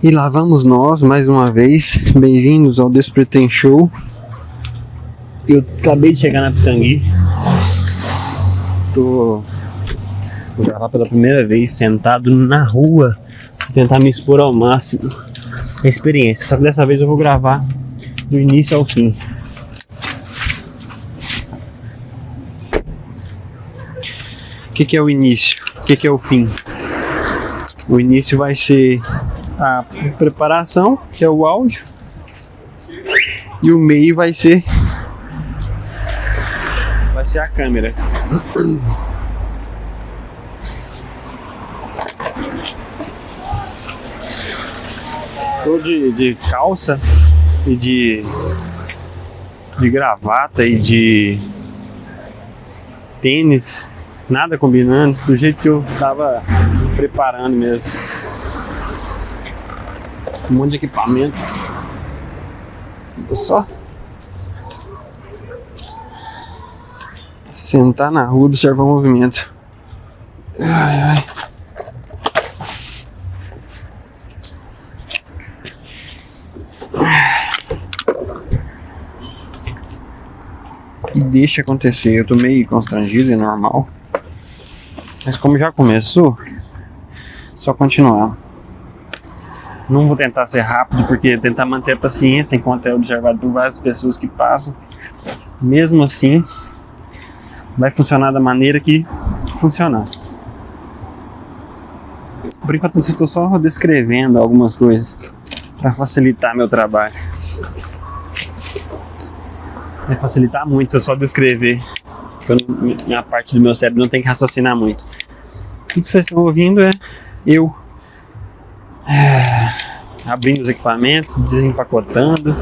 E lá vamos nós, mais uma vez. Bem-vindos ao Despreten Show. Eu acabei de chegar na Pitangui. Vou gravar pela primeira vez sentado na rua. Vou tentar me expor ao máximo a experiência. Só que dessa vez eu vou gravar do início ao fim. O que é o início? O que é o fim? O início vai ser a preparação, que é o áudio, e o meio vai ser a câmera. Tô de calça e de gravata e de tênis, nada combinando, do jeito que eu tava preparando mesmo. Um monte de equipamento. Vou só sentar na rua e observar o movimento. Ai, ai. E deixa acontecer. Eu tô meio constrangido, é normal. Mas como já começou, só continuar. Não vou tentar ser rápido, porque tentar manter a paciência enquanto é observado por várias pessoas que passam. Mesmo assim, vai funcionar da maneira que funcionar. Por enquanto eu estou só descrevendo algumas coisas para facilitar meu trabalho. Vai facilitar muito se eu só descrever. Minha parte do meu cérebro não tem que raciocinar muito. O que vocês estão ouvindo é eu abrindo os equipamentos, desempacotando,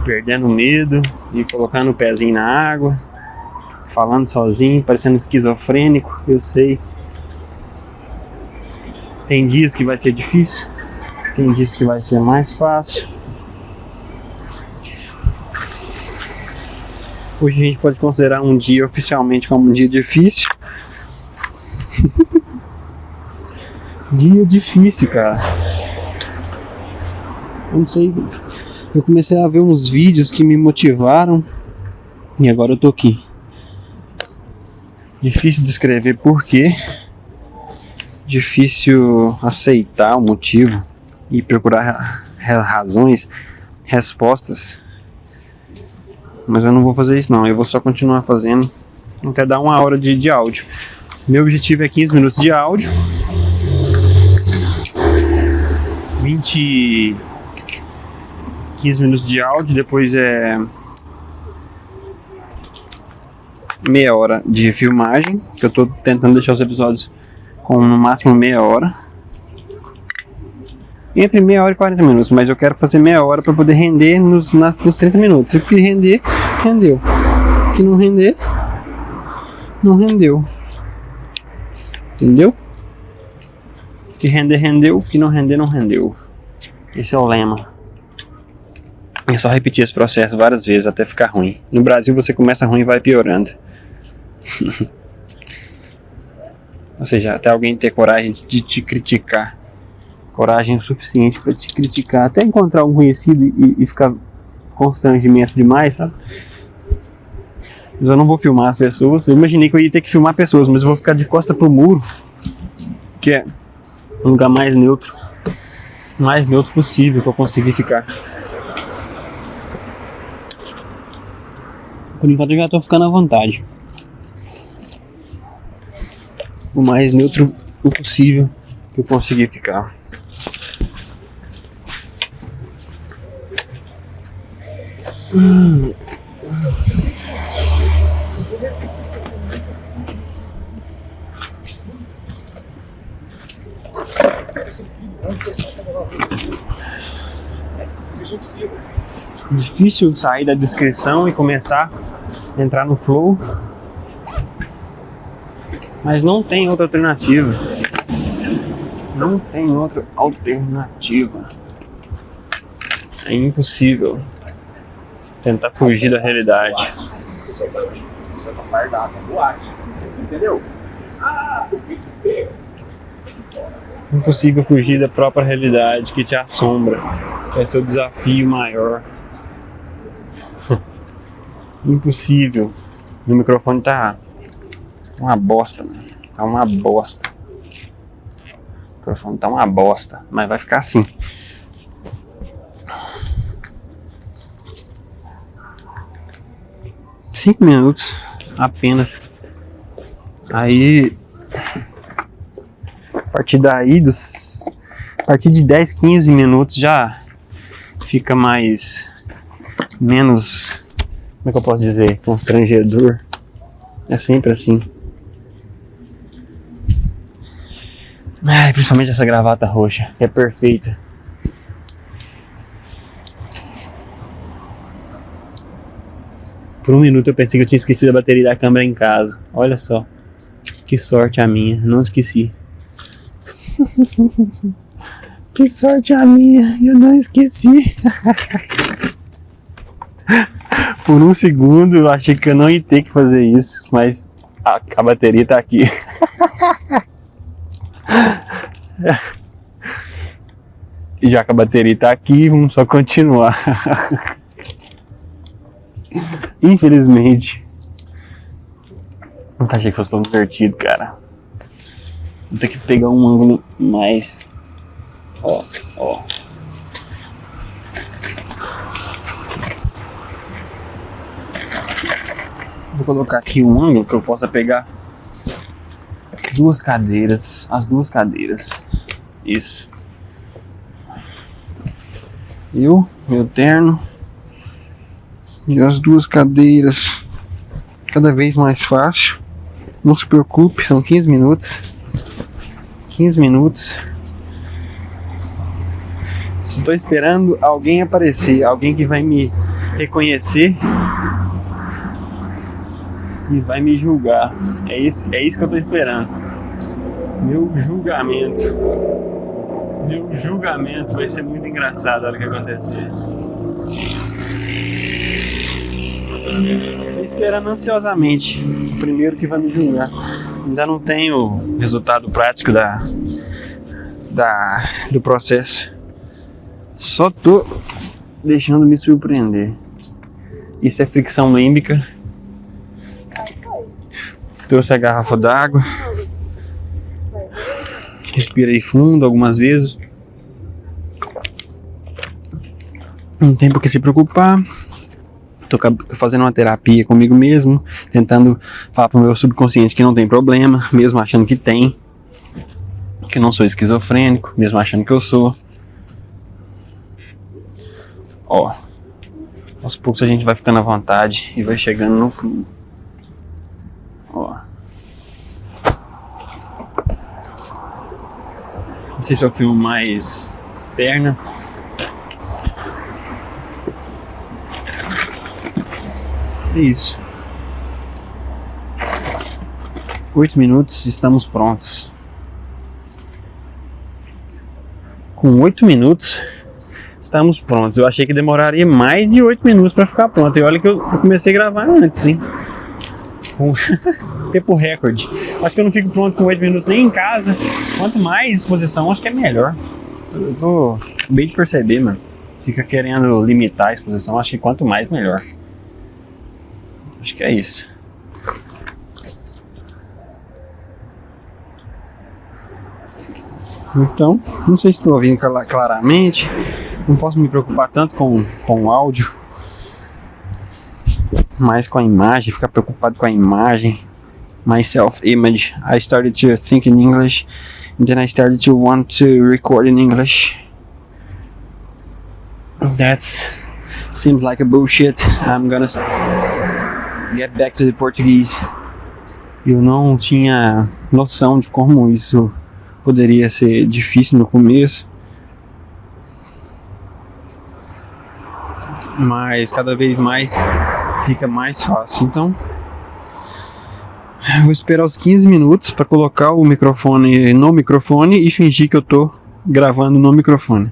perdendo medo e colocando o pezinho na água, falando sozinho, parecendo esquizofrênico. Eu sei. Tem dias que vai ser difícil, tem dias que vai ser mais fácil. Hoje a gente pode considerar um dia oficialmente como um dia difícil. Dia difícil, cara. Eu não sei. Eu comecei a ver uns vídeos que me motivaram e agora eu tô aqui. Difícil descrever por quê. Difícil aceitar o motivo e procurar razões, respostas. Mas eu não vou fazer isso não, eu vou só continuar fazendo até dar 1 hora de áudio. Meu objetivo é 15 minutos de áudio, 15 minutos de áudio, depois é meia hora de filmagem, que eu tô tentando deixar os episódios com no máximo meia hora. Entre meia hora e 40 minutos, mas eu quero fazer meia hora para poder render nos 30 minutos. Se que render, rendeu. Se não render, não rendeu. Entendeu? Se render, rendeu. Se não render, não rendeu. Esse é o lema. É só repetir esse processo várias vezes até ficar ruim. No Brasil você começa ruim e vai piorando. Ou seja, até alguém ter coragem de te criticar. Coragem o suficiente para te criticar, até encontrar um conhecido e ficar constrangimento demais, sabe? Mas eu não vou filmar as pessoas. Eu imaginei que eu ia ter que filmar pessoas, mas eu vou ficar de costa pro muro, que é um lugar mais neutro possível que eu conseguir ficar. Por enquanto eu já tô ficando à vontade. O mais neutro possível que eu conseguir ficar. Difícil sair da descrição e começar a entrar no flow, mas não tem outra alternativa. Não tem outra alternativa. É impossível. Tentar fugir da realidade. Você vai pra fardar, pra boate. Entendeu? Impossível fugir da própria realidade que te assombra. É seu desafio maior. Impossível. O microfone tá uma bosta, né? Tá uma bosta. O microfone tá uma bosta, mas vai ficar assim. Cinco minutos apenas. Aí a partir daí a partir de 10, 15 minutos já fica menos, como é que eu posso dizer, constrangedor. É sempre assim. Principalmente essa gravata roxa, que é perfeita. Por um minuto eu pensei que eu tinha esquecido a bateria da câmera em casa. Olha só. Que sorte a minha, não esqueci. Que sorte a minha, eu não esqueci. Por um segundo eu achei que eu não ia ter que fazer isso, mas a bateria tá aqui. E já que a bateria tá aqui, vamos só continuar. Infelizmente. Nunca achei que fosse tão divertido, cara. Vou ter que pegar um ângulo mais... Ó. Vou colocar aqui um ângulo que eu possa pegar as duas cadeiras. Isso. Eu, meu terno e as duas cadeiras. Cada vez mais fácil. Não se preocupe, são 15 minutos. 15 minutos. Estou esperando alguém aparecer, alguém que vai me reconhecer e vai me julgar. É isso que eu estou esperando. Meu julgamento vai ser muito engraçado a hora que acontecer. Estou esperando ansiosamente o primeiro que vai me julgar. Ainda não tenho resultado prático do processo. Só tô deixando me surpreender. Isso é fricção límbica. Trouxe a garrafa d'água. Respirei fundo algumas vezes. Não tem por que se preocupar. Tô fazendo uma terapia comigo mesmo, tentando falar pro meu subconsciente que não tem problema, mesmo achando que tem. Que eu não sou esquizofrênico, mesmo achando que eu sou. Ó, aos poucos a gente vai ficando à vontade e vai chegando no fundo. Ó. Não sei se eu filmo mais perna. É isso. 8 minutos, estamos prontos. Com 8 minutos, estamos prontos. Eu achei que demoraria mais de 8 minutos para ficar pronto. E olha que eu comecei a gravar antes, hein? Com tempo recorde. Acho que eu não fico pronto com 8 minutos nem em casa. Quanto mais exposição, acho que é melhor. Eu tô bem de perceber, mano. Fica querendo limitar a exposição. Acho que quanto mais, melhor. Acho que é isso. Então, não sei se estou ouvindo claramente. Não posso me preocupar tanto com o áudio, mas com a imagem, ficar preocupado com a imagem. My self-image. I started to think in English, and then I started to want to record in English. That seems like a bullshit. I'm gonna get back to the Portuguese. Eu não tinha noção de como isso poderia ser difícil no começo, mas cada vez mais fica mais fácil. Então eu vou esperar os 15 minutos para colocar o microfone no microfone e fingir que eu tô gravando no microfone.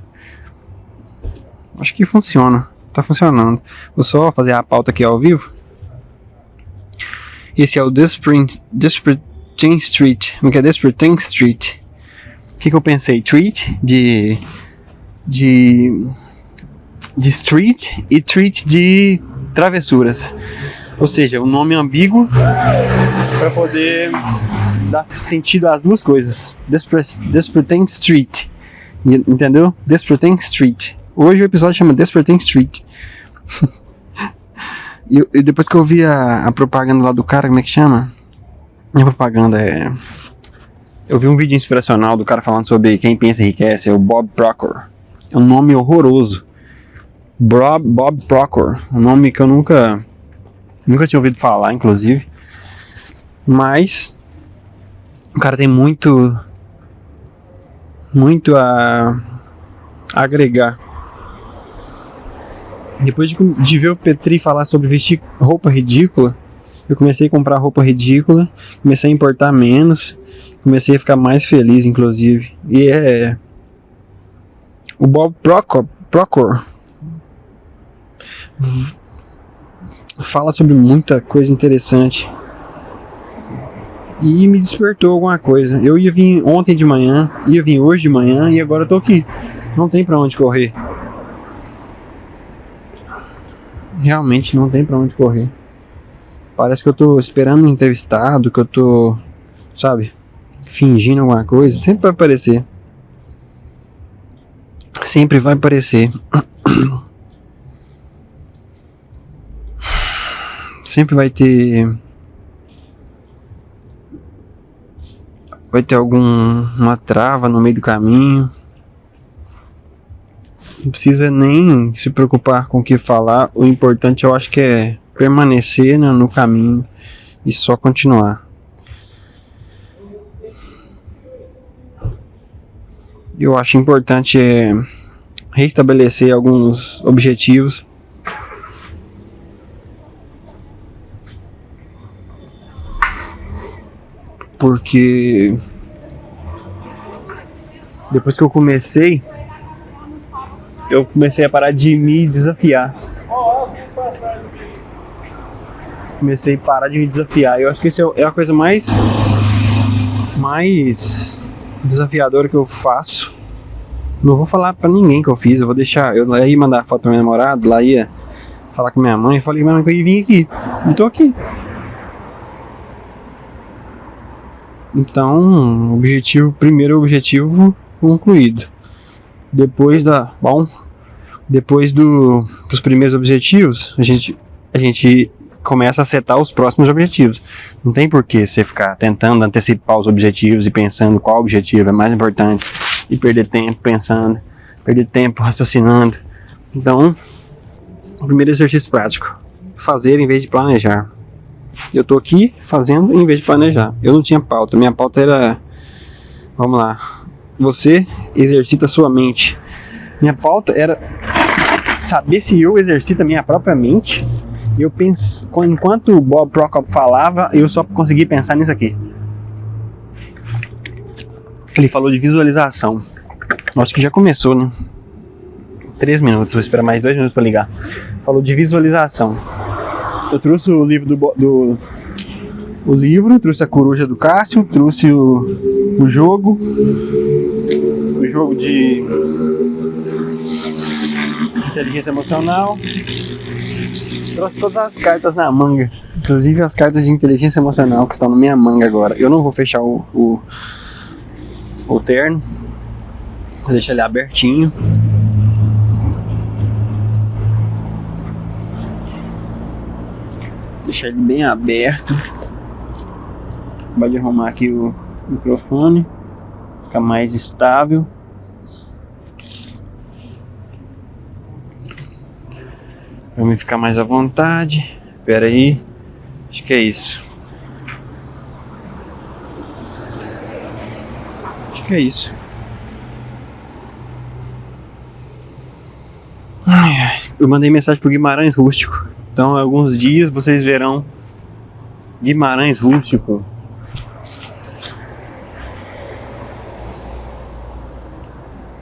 Acho que funciona. Tá funcionando. Vou só fazer a pauta aqui ao vivo. Esse é o Desperate Street. Como que é? Desperate Street. O que eu pensei? Treat de street e treat de travessuras. Ou seja, um nome ambíguo para poder dar sentido às duas coisas. Desperate Street. Entendeu? Desperate Street. Hoje o episódio chama Desperate Street. E depois que eu vi a propaganda lá do cara, como é que chama? A propaganda é... Eu vi um vídeo inspiracional do cara falando sobre quem pensa enriquece, é o Bob Proctor. É um nome horroroso. Bob Proctor. Um nome que eu nunca tinha ouvido falar, inclusive. Mas o cara tem muito a agregar. Depois de ver o Petri falar sobre vestir roupa ridícula, eu comecei a comprar roupa ridícula, comecei a importar menos, comecei a ficar mais feliz, inclusive. E o Bob Proctor fala sobre muita coisa interessante e me despertou alguma coisa. Eu ia vir ontem de manhã, ia vir hoje de manhã e agora eu tô aqui. Não tem pra onde correr. Realmente não tem pra onde correr. Parece que eu tô esperando um entrevistado, que eu tô, sabe, fingindo alguma coisa. Sempre vai aparecer. Sempre vai aparecer. Sempre vai ter alguma trava no meio do caminho. Não precisa nem se preocupar com o que falar. O importante eu acho que é permanecer no caminho e só continuar. Eu acho importante restabelecer alguns objetivos. Porque depois que eu comecei a parar de me desafiar. Comecei a parar de me desafiar. Eu acho que isso é a coisa mais desafiadora que eu faço. Não vou falar pra ninguém que eu fiz. Eu vou deixar. Eu ia mandar foto pra minha namorada, lá ia falar com minha mãe. Eu falei que minha mãe que eu ia vir aqui. E tô aqui. Então, primeiro objetivo concluído. Depois dos primeiros objetivos, a gente começa a setar os próximos objetivos. Não tem por que você ficar tentando antecipar os objetivos e pensando qual objetivo é mais importante e perder tempo pensando, perder tempo raciocinando. Então, o primeiro exercício prático: fazer em vez de planejar. Eu tô aqui fazendo em vez de planejar. Eu não tinha pauta. Minha pauta era... Vamos lá. Você exercita sua mente. Minha pauta era saber se eu exercito a minha própria mente. Eu penso, enquanto o Bob Proctor falava, eu só consegui pensar nisso aqui. Ele falou de visualização. Acho que já começou, né? 3 minutos, vou esperar mais 2 minutos para ligar. Falou de visualização. Eu trouxe o livro o livro, trouxe a coruja do Cássio, trouxe o jogo de inteligência emocional, trouxe todas as cartas na manga, inclusive as cartas de inteligência emocional que estão na minha manga agora. Eu não vou fechar o terno, vou deixar ele abertinho. Deixar ele bem aberto. Pode arrumar aqui o microfone, ficar mais estável. Pra mim ficar mais à vontade. Espera aí. Acho que é isso. Acho que é isso. Eu mandei mensagem pro Guimarães Rústico. Então, em alguns dias vocês verão Guimarães Rústico.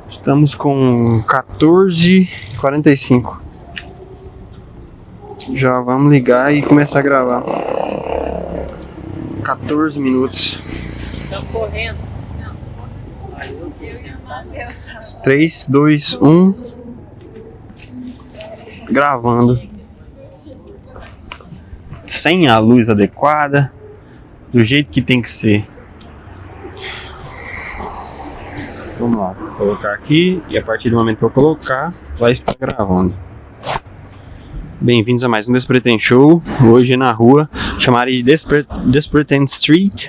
Estamos com 14h45. Já vamos ligar e começar a gravar. 14 minutos. Estamos correndo. 3, 2, 1. Gravando. Sem a luz adequada. Do jeito que tem que ser. Vamos lá. Vou colocar aqui. E a partir do momento que eu colocar, vai estar gravando. Bem-vindos a mais um Despretend Show. Hoje na rua, chamaria de Despretend Street.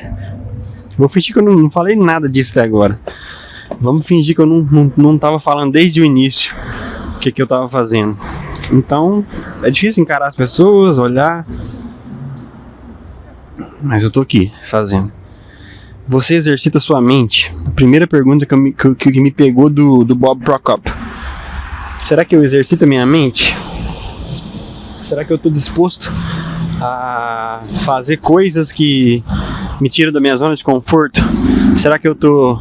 Vou fingir que eu não falei nada disso até agora. Vamos fingir que eu não tava falando desde o início o que eu tava fazendo. Então, é difícil encarar as pessoas, olhar. Mas eu tô aqui, fazendo. Você exercita sua mente? A primeira pergunta que me pegou do Bob Prokop. Será que eu exercito a minha mente? Será que eu estou disposto a fazer coisas que me tiram da minha zona de conforto? Será que eu estou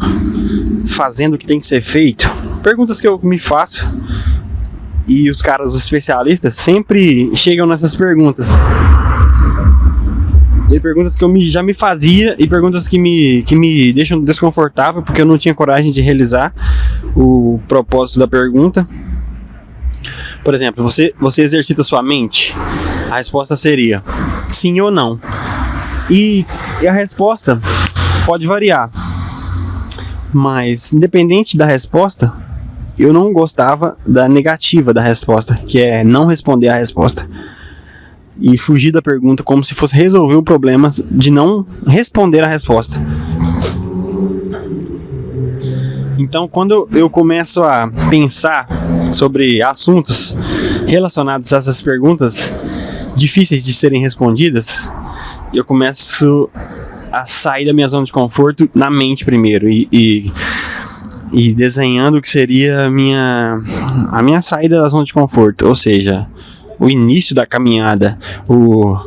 fazendo o que tem que ser feito? Perguntas que eu me faço. E os caras, os especialistas, sempre chegam nessas perguntas. E perguntas que eu já me fazia e perguntas que me deixam desconfortável porque eu não tinha coragem de realizar o propósito da pergunta. Por exemplo, você exercita sua mente? A resposta seria sim ou não. E a resposta pode variar. Mas, independente da resposta, eu não gostava da negativa da resposta, que é não responder a resposta. E fugir da pergunta como se fosse resolver o problema de não responder a resposta. Então, quando eu começo a pensar sobre assuntos relacionados a essas perguntas difíceis de serem respondidas, eu começo a sair da minha zona de conforto na mente primeiro e desenhando o que seria a minha saída da zona de conforto, ou seja, o início da caminhada, o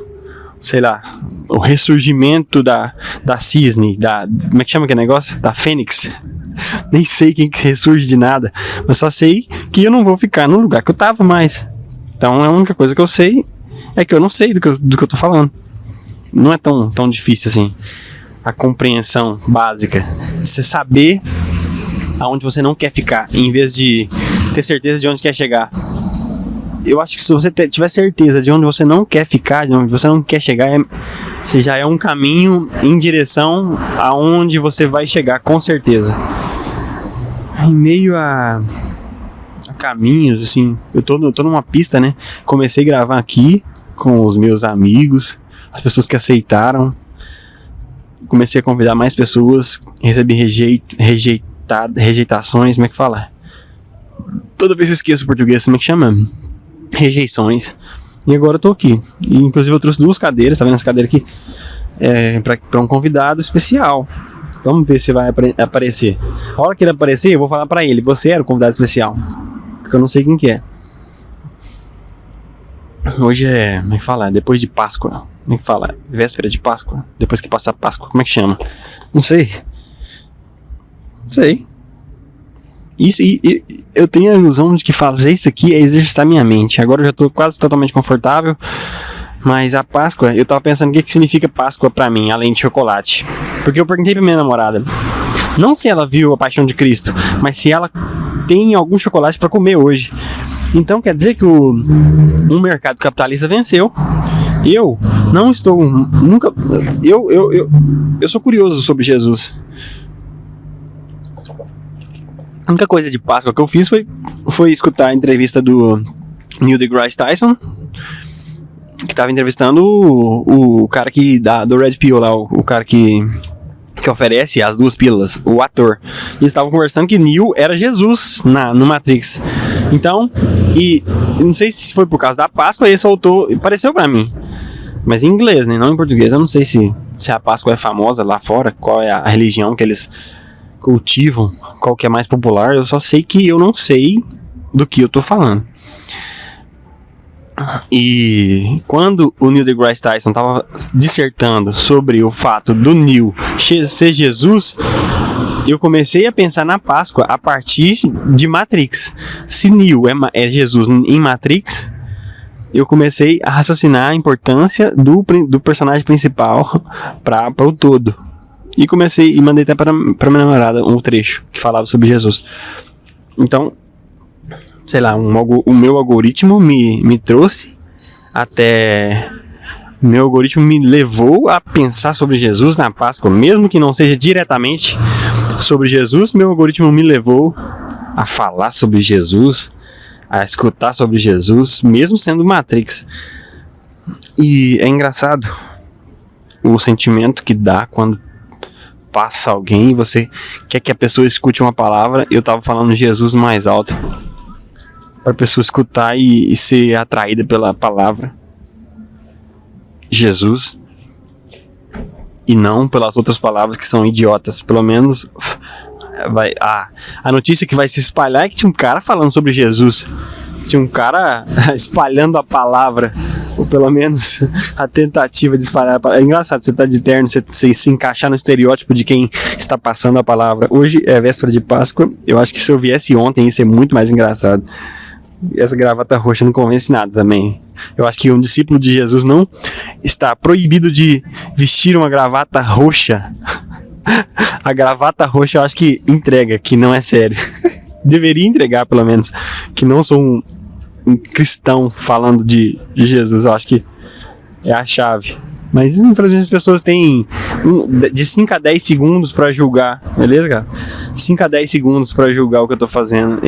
ressurgimento da cisne, como é que chama aquele negócio? Da fênix. Nem sei quem que ressurge de nada, mas só sei que eu não vou ficar no lugar que eu tava mais. Então a única coisa que eu sei é que eu não sei do que eu tô falando. Não é tão difícil assim. A compreensão básica de você saber aonde você não quer ficar, em vez de ter certeza de onde quer chegar. Eu acho que se você tiver certeza de onde você não quer ficar, de onde você não quer chegar, você já é um caminho em direção aonde você vai chegar, com certeza. Em meio a caminhos, assim, eu tô numa pista, né? Comecei a gravar aqui com os meus amigos, as pessoas que aceitaram. Comecei a convidar mais pessoas, recebi rejeitações, como é que fala? Toda vez que eu esqueço o português, como é que chama? Rejeições. E agora eu tô aqui. E, inclusive eu trouxe 2 cadeiras, tá vendo essa cadeira aqui? Pra um convidado especial. Vamos ver se vai aparecer. A hora que ele aparecer, eu vou falar pra ele: você era o convidado especial. Porque eu não sei quem que é. Hoje como é que fala? Depois de Páscoa. Como é que fala? Véspera de Páscoa. Depois que passa a Páscoa, como é que chama? Não sei. Isso, e eu tenho a ilusão de que fazer isso aqui é exercitar minha mente. Agora eu já tô quase totalmente confortável. Mas a Páscoa, eu tava pensando o que significa Páscoa pra mim, além de chocolate. Porque eu perguntei pra minha namorada, não se ela viu a Paixão de Cristo, mas se ela tem algum chocolate pra comer hoje. Então quer dizer que um mercado capitalista venceu. Eu não estou nunca. Eu sou curioso sobre Jesus. A única coisa de Páscoa que eu fiz foi escutar a entrevista do Neil deGrasse Tyson, que tava entrevistando o cara do Red Pill lá, o cara que oferece as 2 pílulas, o ator. E eles estavam conversando que Neil era Jesus no Matrix. Então, e não sei se foi por causa da Páscoa, ele soltou, pareceu pra mim, mas em inglês, né, não em português. Eu não sei se a Páscoa é famosa lá fora, qual é a religião que eles cultivam, qual que é mais popular. Eu só sei que eu não sei do que eu tô falando. E quando o Neil deGrasse Tyson estava dissertando sobre o fato do Neil ser Jesus, eu comecei a pensar na Páscoa a partir de Matrix. Se Neil é Jesus em Matrix, eu comecei a raciocinar a importância do personagem principal para o todo. E comecei, e mandei até para minha namorada um trecho que falava sobre Jesus. Então, sei lá, o meu algoritmo me trouxe até... Meu algoritmo me levou a pensar sobre Jesus na Páscoa, mesmo que não seja diretamente sobre Jesus. Meu algoritmo me levou a falar sobre Jesus, a escutar sobre Jesus, mesmo sendo Matrix. E é engraçado o sentimento que dá quando passa alguém e você quer que a pessoa escute uma palavra. Eu tava falando Jesus mais alto para a pessoa escutar e ser atraída pela palavra Jesus e não pelas outras palavras que são idiotas. Pelo menos a notícia que vai se espalhar é que tinha um cara falando sobre Jesus, tinha um cara espalhando a palavra, ou pelo menos a tentativa de espalhar a palavra. É engraçado, você tá de terno, você se encaixar no estereótipo de quem está passando a palavra. Hoje é véspera de Páscoa, eu acho que se eu viesse ontem ia ser muito mais engraçado. Essa gravata roxa não convence nada também. Eu acho que um discípulo de Jesus não está proibido de vestir uma gravata roxa. A gravata roxa eu acho que entrega, que não é sério. Deveria entregar, pelo menos. Que não sou um cristão falando de Jesus. Eu acho que é a chave. Mas infelizmente as pessoas têm de 5 a 10 segundos para julgar. Beleza, cara? 5 a 10 segundos para julgar o que eu tô fazendo.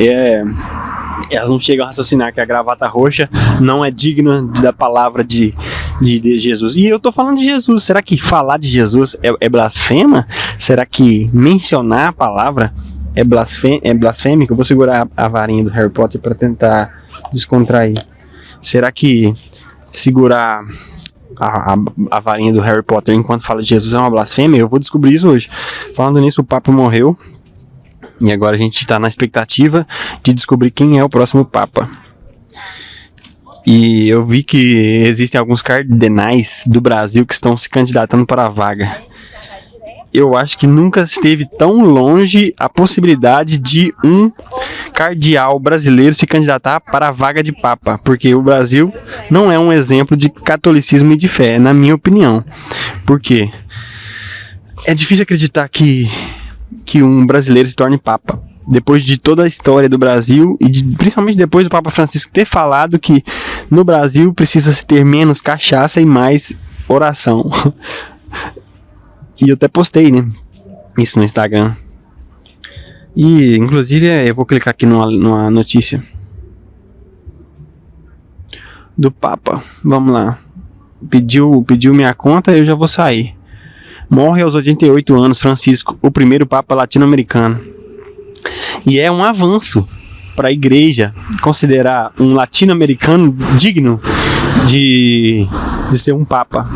Elas não chegam a raciocinar que a gravata roxa não é digna da palavra de Jesus. E eu tô falando de Jesus. Será que falar de Jesus é blasfema? Será que mencionar a palavra é blasfêmico? Eu vou segurar a varinha do Harry Potter para tentar descontrair. Será que segurar a varinha do Harry Potter enquanto fala de Jesus é uma blasfêmia? Eu vou descobrir isso hoje. Falando nisso, o Papa morreu. E agora a gente está na expectativa de descobrir quem é o próximo Papa. E eu vi que existem alguns cardeais do Brasil que estão se candidatando para a vaga. Eu acho que nunca esteve tão longe a possibilidade de um cardeal brasileiro se candidatar para a vaga de Papa. Porque o Brasil não é um exemplo de catolicismo e de fé, na minha opinião. Por quê? É difícil acreditar que um brasileiro se torne Papa. Depois de toda a história do Brasil e principalmente depois do Papa Francisco ter falado que no Brasil precisa se ter menos cachaça e mais oração. E eu até postei, né? Isso no Instagram. E inclusive eu vou clicar aqui numa notícia do Papa. Vamos lá. Pediu minha conta, eu já vou sair. Morre aos 88 anos Francisco, o primeiro Papa latino-americano. E é um avanço para a igreja considerar um latino-americano digno de ser um Papa.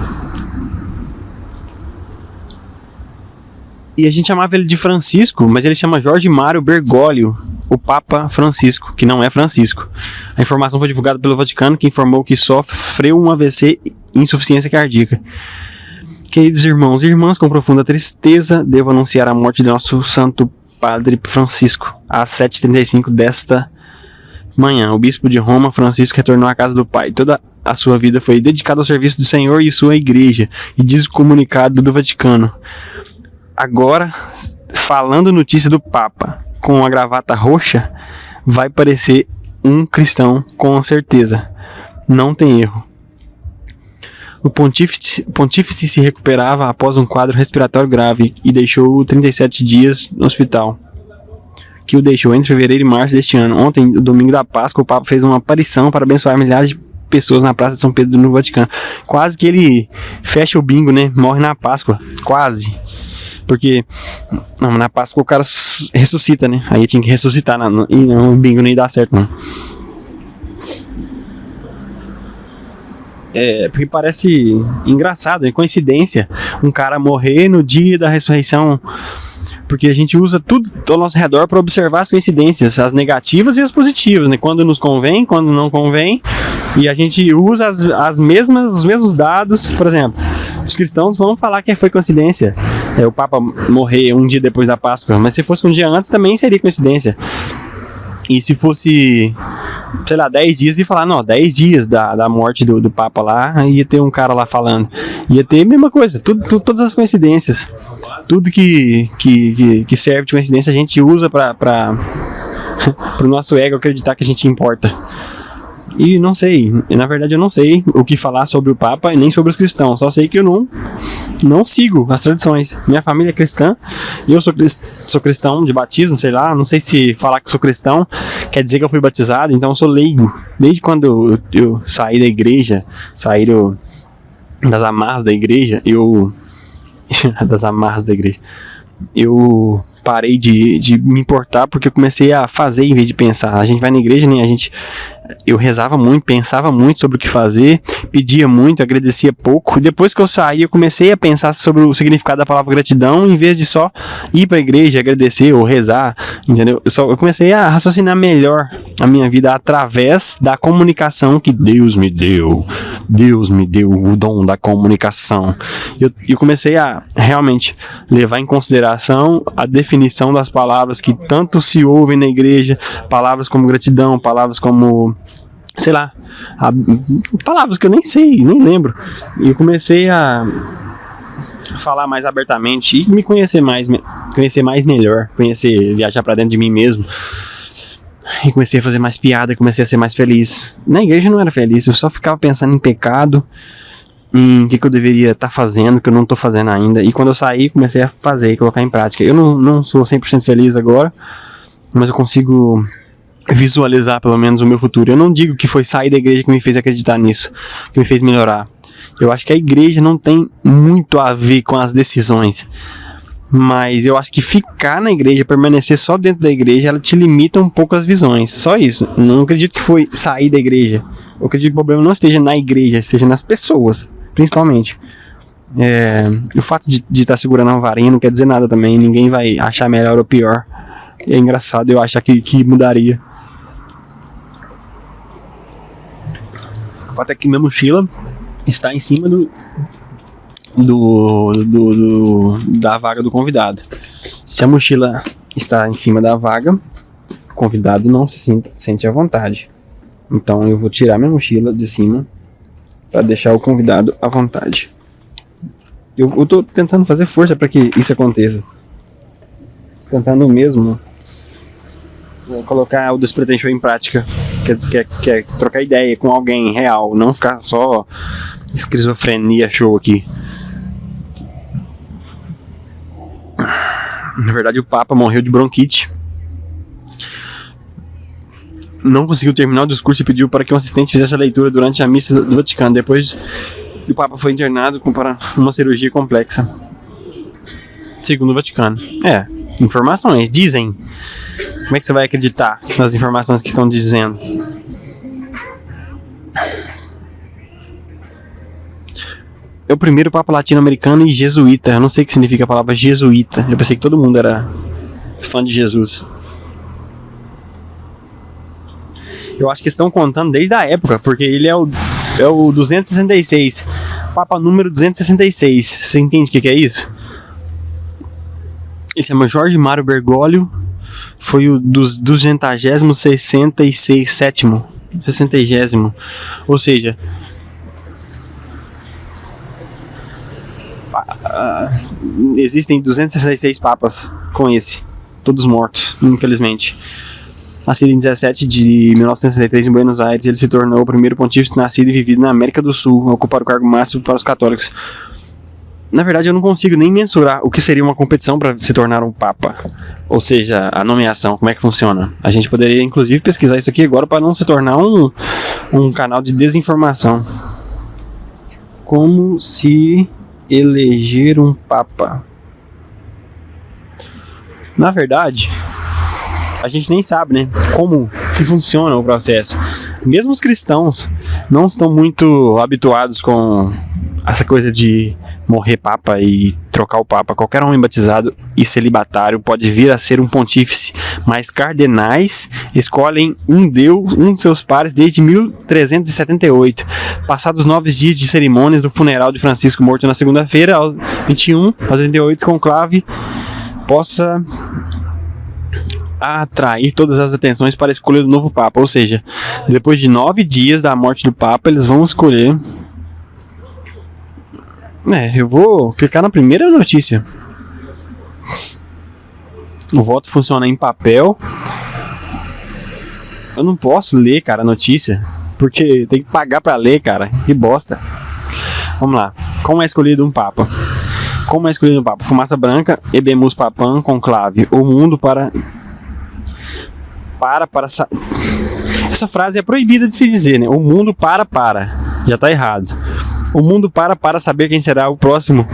E a gente chamava ele de Francisco, mas ele chama Jorge Mário Bergoglio, o Papa Francisco, que não é Francisco. A informação foi divulgada pelo Vaticano, que informou que sofreu um AVC e insuficiência cardíaca. Queridos irmãos e irmãs, com profunda tristeza, devo anunciar a morte de nosso Santo Padre Francisco, às 7h35 desta manhã. O bispo de Roma, Francisco, retornou à casa do Pai. Toda a sua vida foi dedicada ao serviço do Senhor e sua igreja, e diz o comunicado do Vaticano. Agora, falando notícia do Papa com a gravata roxa, vai parecer um cristão com certeza. Não tem erro. O pontífice se recuperava após um quadro respiratório grave e deixou 37 dias no hospital, que o deixou entre fevereiro e março deste ano. Ontem, no domingo da Páscoa, o Papa fez uma aparição para abençoar milhares de pessoas na Praça de São Pedro no Vaticano. Quase que ele fecha o bingo, né? Morre na Páscoa. Quase. Porque na Páscoa o cara ressuscita, né? Aí tinha que ressuscitar. E não, o bingo não ia dar certo, não. Porque parece engraçado, é coincidência um cara morrer no dia da ressurreição, porque a gente usa tudo ao nosso redor para observar as coincidências, as negativas e as positivas, né? Quando nos convém, quando não convém, e a gente usa os mesmos dados. Por exemplo, os cristãos vão falar que foi coincidência o Papa morrer um dia depois da Páscoa, mas se fosse um dia antes também seria coincidência. E se fosse sei lá, 10 dias e falar, não, 10 dias da morte do Papa lá, ia ter um cara lá falando. Ia ter a mesma coisa, todas as coincidências. Tudo que serve de coincidência a gente usa para o nosso ego acreditar que a gente importa. E não sei, na verdade eu não sei o que falar sobre o Papa e nem sobre os cristãos, só sei que eu não sigo as tradições. Minha família é cristã, e eu sou cristão de batismo, sei lá, não sei se falar que sou cristão quer dizer que eu fui batizado, então eu sou leigo. Desde quando eu saí da igreja, das amarras da igreja, eu parei de me importar porque eu comecei a fazer em vez de pensar. A gente vai na igreja, né? Eu rezava muito, pensava muito sobre o que fazer, pedia muito, agradecia pouco. E depois que eu saí, eu comecei a pensar sobre o significado da palavra gratidão, em vez de só ir para a igreja, agradecer ou rezar, entendeu? Eu comecei a raciocinar melhor a minha vida através da comunicação que Deus me deu. Deus me deu o dom da comunicação. Eu comecei a realmente levar em consideração a definição das palavras que tanto se ouvem na igreja, palavras como gratidão, palavras como, sei lá, palavras que eu nem sei, nem lembro. E eu comecei a falar mais abertamente e me conhecer mais melhor, viajar pra dentro de mim mesmo. E comecei a fazer mais piada, comecei a ser mais feliz. Na igreja eu não era feliz, eu só ficava pensando em pecado, em o que eu deveria estar fazendo, que eu não estou fazendo ainda. E quando eu saí, comecei a fazer e colocar em prática. Eu não sou 100% feliz agora, mas eu consigo visualizar pelo menos o meu futuro. Eu não digo que foi sair da igreja que me fez acreditar nisso, que me fez melhorar. Eu acho que a igreja não tem muito a ver com as decisões, mas eu acho que ficar na igreja, permanecer só dentro da igreja, ela te limita um pouco as visões. Só isso. Não acredito que foi sair da igreja. Eu acredito que o problema não esteja na igreja, esteja nas pessoas, principalmente. O fato de estar segurando uma varinha não quer dizer nada também. Ninguém vai achar melhor ou pior. É engraçado eu achar que mudaria. O fato é que minha mochila está em cima da vaga do convidado. Se a mochila está em cima da vaga, o convidado não se sente à vontade. Então eu vou tirar minha mochila de cima para deixar o convidado à vontade. Eu tô tentando fazer força para que isso aconteça. Tentando mesmo colocar o Despretém Show em prática. Quer trocar ideia com alguém real, não ficar só esquizofrenia show aqui. Na verdade, o Papa morreu de bronquite. Não conseguiu terminar o discurso e pediu para que um assistente fizesse a leitura durante a missa do Vaticano. Depois, o Papa foi internado para uma cirurgia complexa. Segundo o Vaticano. Informações, dizem. Como é que você vai acreditar nas informações que estão dizendo? É o primeiro Papa latino-americano e jesuíta. Eu não sei o que significa a palavra jesuíta. Eu pensei que todo mundo era fã de Jesus. Eu acho que estão contando desde a época, porque ele é o 266. Papa número 266. Você entende o que é isso? Ele chama Jorge Mário Bergoglio. Foi o dos 267º. 60º. Ou seja, existem 266 papas com esse, todos mortos, infelizmente. Nascido em 17 de 1963 em Buenos Aires, ele se tornou o primeiro pontífice nascido e vivido na América do Sul a ocupar o cargo máximo para os católicos. Na verdade, eu não consigo nem mensurar o que seria uma competição para se tornar um papa, ou seja, a nomeação, como é que funciona. A gente poderia inclusive pesquisar isso aqui agora para não se tornar um canal de desinformação. Como se eleger um papa? Na verdade, a gente nem sabe, né, como que funciona o processo. Mesmo os cristãos não estão muito habituados com essa coisa de morrer papa e trocar o papa. Qualquer homem batizado e celibatário pode vir a ser um pontífice, mas cardeais escolhem um de seus pares desde 1378. Passados 9 dias de cerimônias do funeral de Francisco, morto na segunda-feira, aos 21, aos 88, conclave possa a atrair todas as atenções para a escolha do novo Papa. Ou seja, depois de 9 dias da morte do Papa, eles vão escolher. Eu vou clicar na primeira notícia. O voto funciona em papel. Eu não posso ler, cara, a notícia, porque tem que pagar pra ler, cara. Que bosta. Vamos lá. Como é escolhido um Papa? Como é escolhido um Papa? Fumaça branca, ebemus papam, conclave. O mundo para... Essa frase é proibida de se dizer, né? O mundo para. Já tá errado. O mundo para saber quem será o próximo.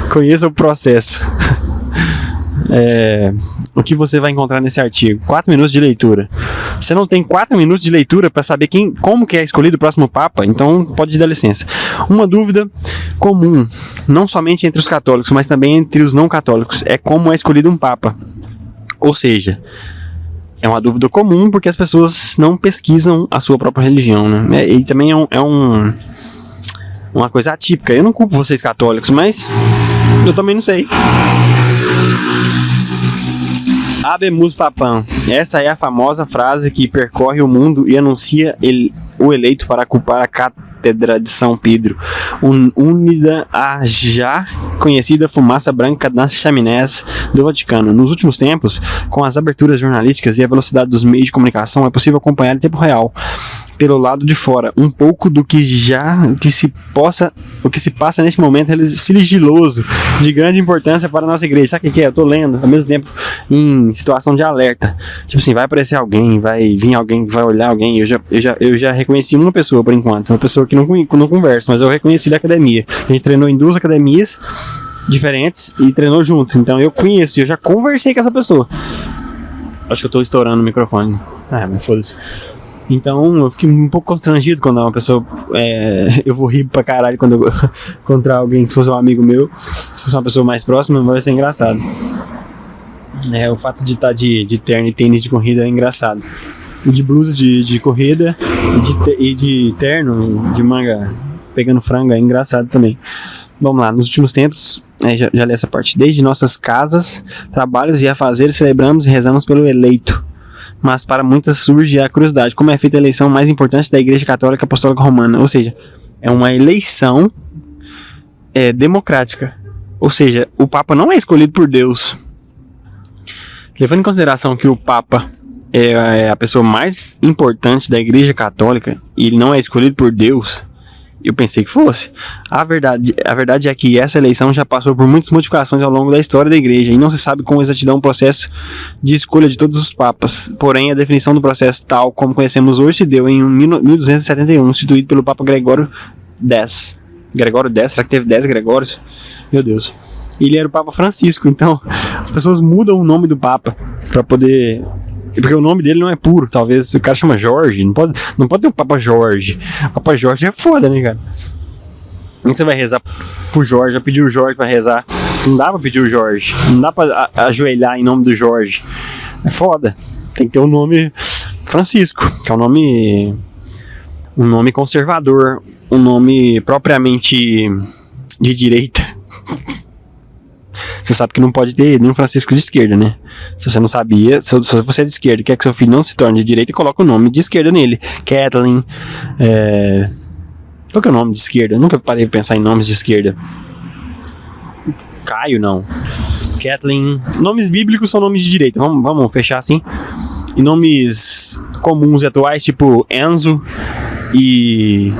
Conheça o processo. O que você vai encontrar nesse artigo? 4 minutos de leitura. Você não tem 4 minutos de leitura para saber como que é escolhido o próximo Papa? Então pode dar licença. Uma dúvida comum, não somente entre os católicos, mas também entre os não católicos, é como é escolhido um Papa. Ou seja, é uma dúvida comum porque as pessoas não pesquisam a sua própria religião, né? E também uma coisa atípica. Eu não culpo vocês católicos, mas eu também não sei. Habemus papam. Essa é a famosa frase que percorre o mundo e anuncia o eleito para ocupar a cátedra de São Pedro, unida à já conhecida fumaça branca das chaminés do Vaticano. Nos últimos tempos, com as aberturas jornalísticas e a velocidade dos meios de comunicação, é possível acompanhar em tempo real, pelo lado de fora, um pouco do que se passa neste momento sigiloso, de grande importância para a nossa igreja. Sabe o que é? Eu tô lendo, ao mesmo tempo, em situação de alerta. Tipo assim, vai aparecer alguém, vai vir alguém, vai olhar alguém. Eu já reconheci uma pessoa, por enquanto. Uma pessoa que não conversa, mas eu reconheci da academia. A gente treinou em 2 academias diferentes e treinou junto. Então eu conheço, eu já conversei com essa pessoa. Acho que eu tô estourando o microfone. Mas foda-se. Então eu fiquei um pouco constrangido quando uma pessoa... eu vou rir pra caralho quando eu encontrar alguém, se fosse um amigo meu. Se fosse uma pessoa mais próxima, vai ser engraçado. O fato de estar de terno e tênis de corrida é engraçado. E de blusa de corrida e de terno, de manga pegando frango é engraçado também. Vamos lá, nos últimos tempos, já li essa parte. Desde nossas casas, trabalhos e afazeres, celebramos e rezamos pelo eleito. Mas para muitas surge a curiosidade, como é feita a eleição mais importante da Igreja Católica Apostólica Romana? Ou seja, é uma eleição democrática. Ou seja, o Papa não é escolhido por Deus. Levando em consideração que o Papa é a pessoa mais importante da Igreja Católica e ele não é escolhido por Deus, eu pensei que fosse. A verdade é que essa eleição já passou por muitas modificações ao longo da história da igreja e não se sabe com exatidão o processo de escolha de todos os papas. Porém, a definição do processo tal como conhecemos hoje se deu em 1271, instituído pelo Papa Gregório X. Gregório X? Será que teve 10 Gregórios? Meu Deus. Ele era o Papa Francisco, então as pessoas mudam o nome do Papa para poder... Porque o nome dele não é puro, talvez o cara chama Jorge, não pode ter um Papa Jorge. O Papa Jorge é foda, né, cara? Como você vai rezar pro Jorge? Já pediu o Jorge pra rezar? Não dá pra pedir o Jorge, não dá pra ajoelhar em nome do Jorge. É foda. Tem que ter o nome Francisco, que é um nome conservador, um nome propriamente de direita. Você sabe que não pode ter nenhum Francisco de esquerda, né? Se você não sabia, se você é de esquerda e quer que seu filho não se torne de direita, coloca o nome de esquerda nele. Kathleen. Qual que é o nome de esquerda? Eu nunca parei de pensar em nomes de esquerda. Caio, não. Kathleen. Nomes bíblicos são nomes de direita. Vamos fechar assim. E nomes comuns e atuais, tipo Enzo. E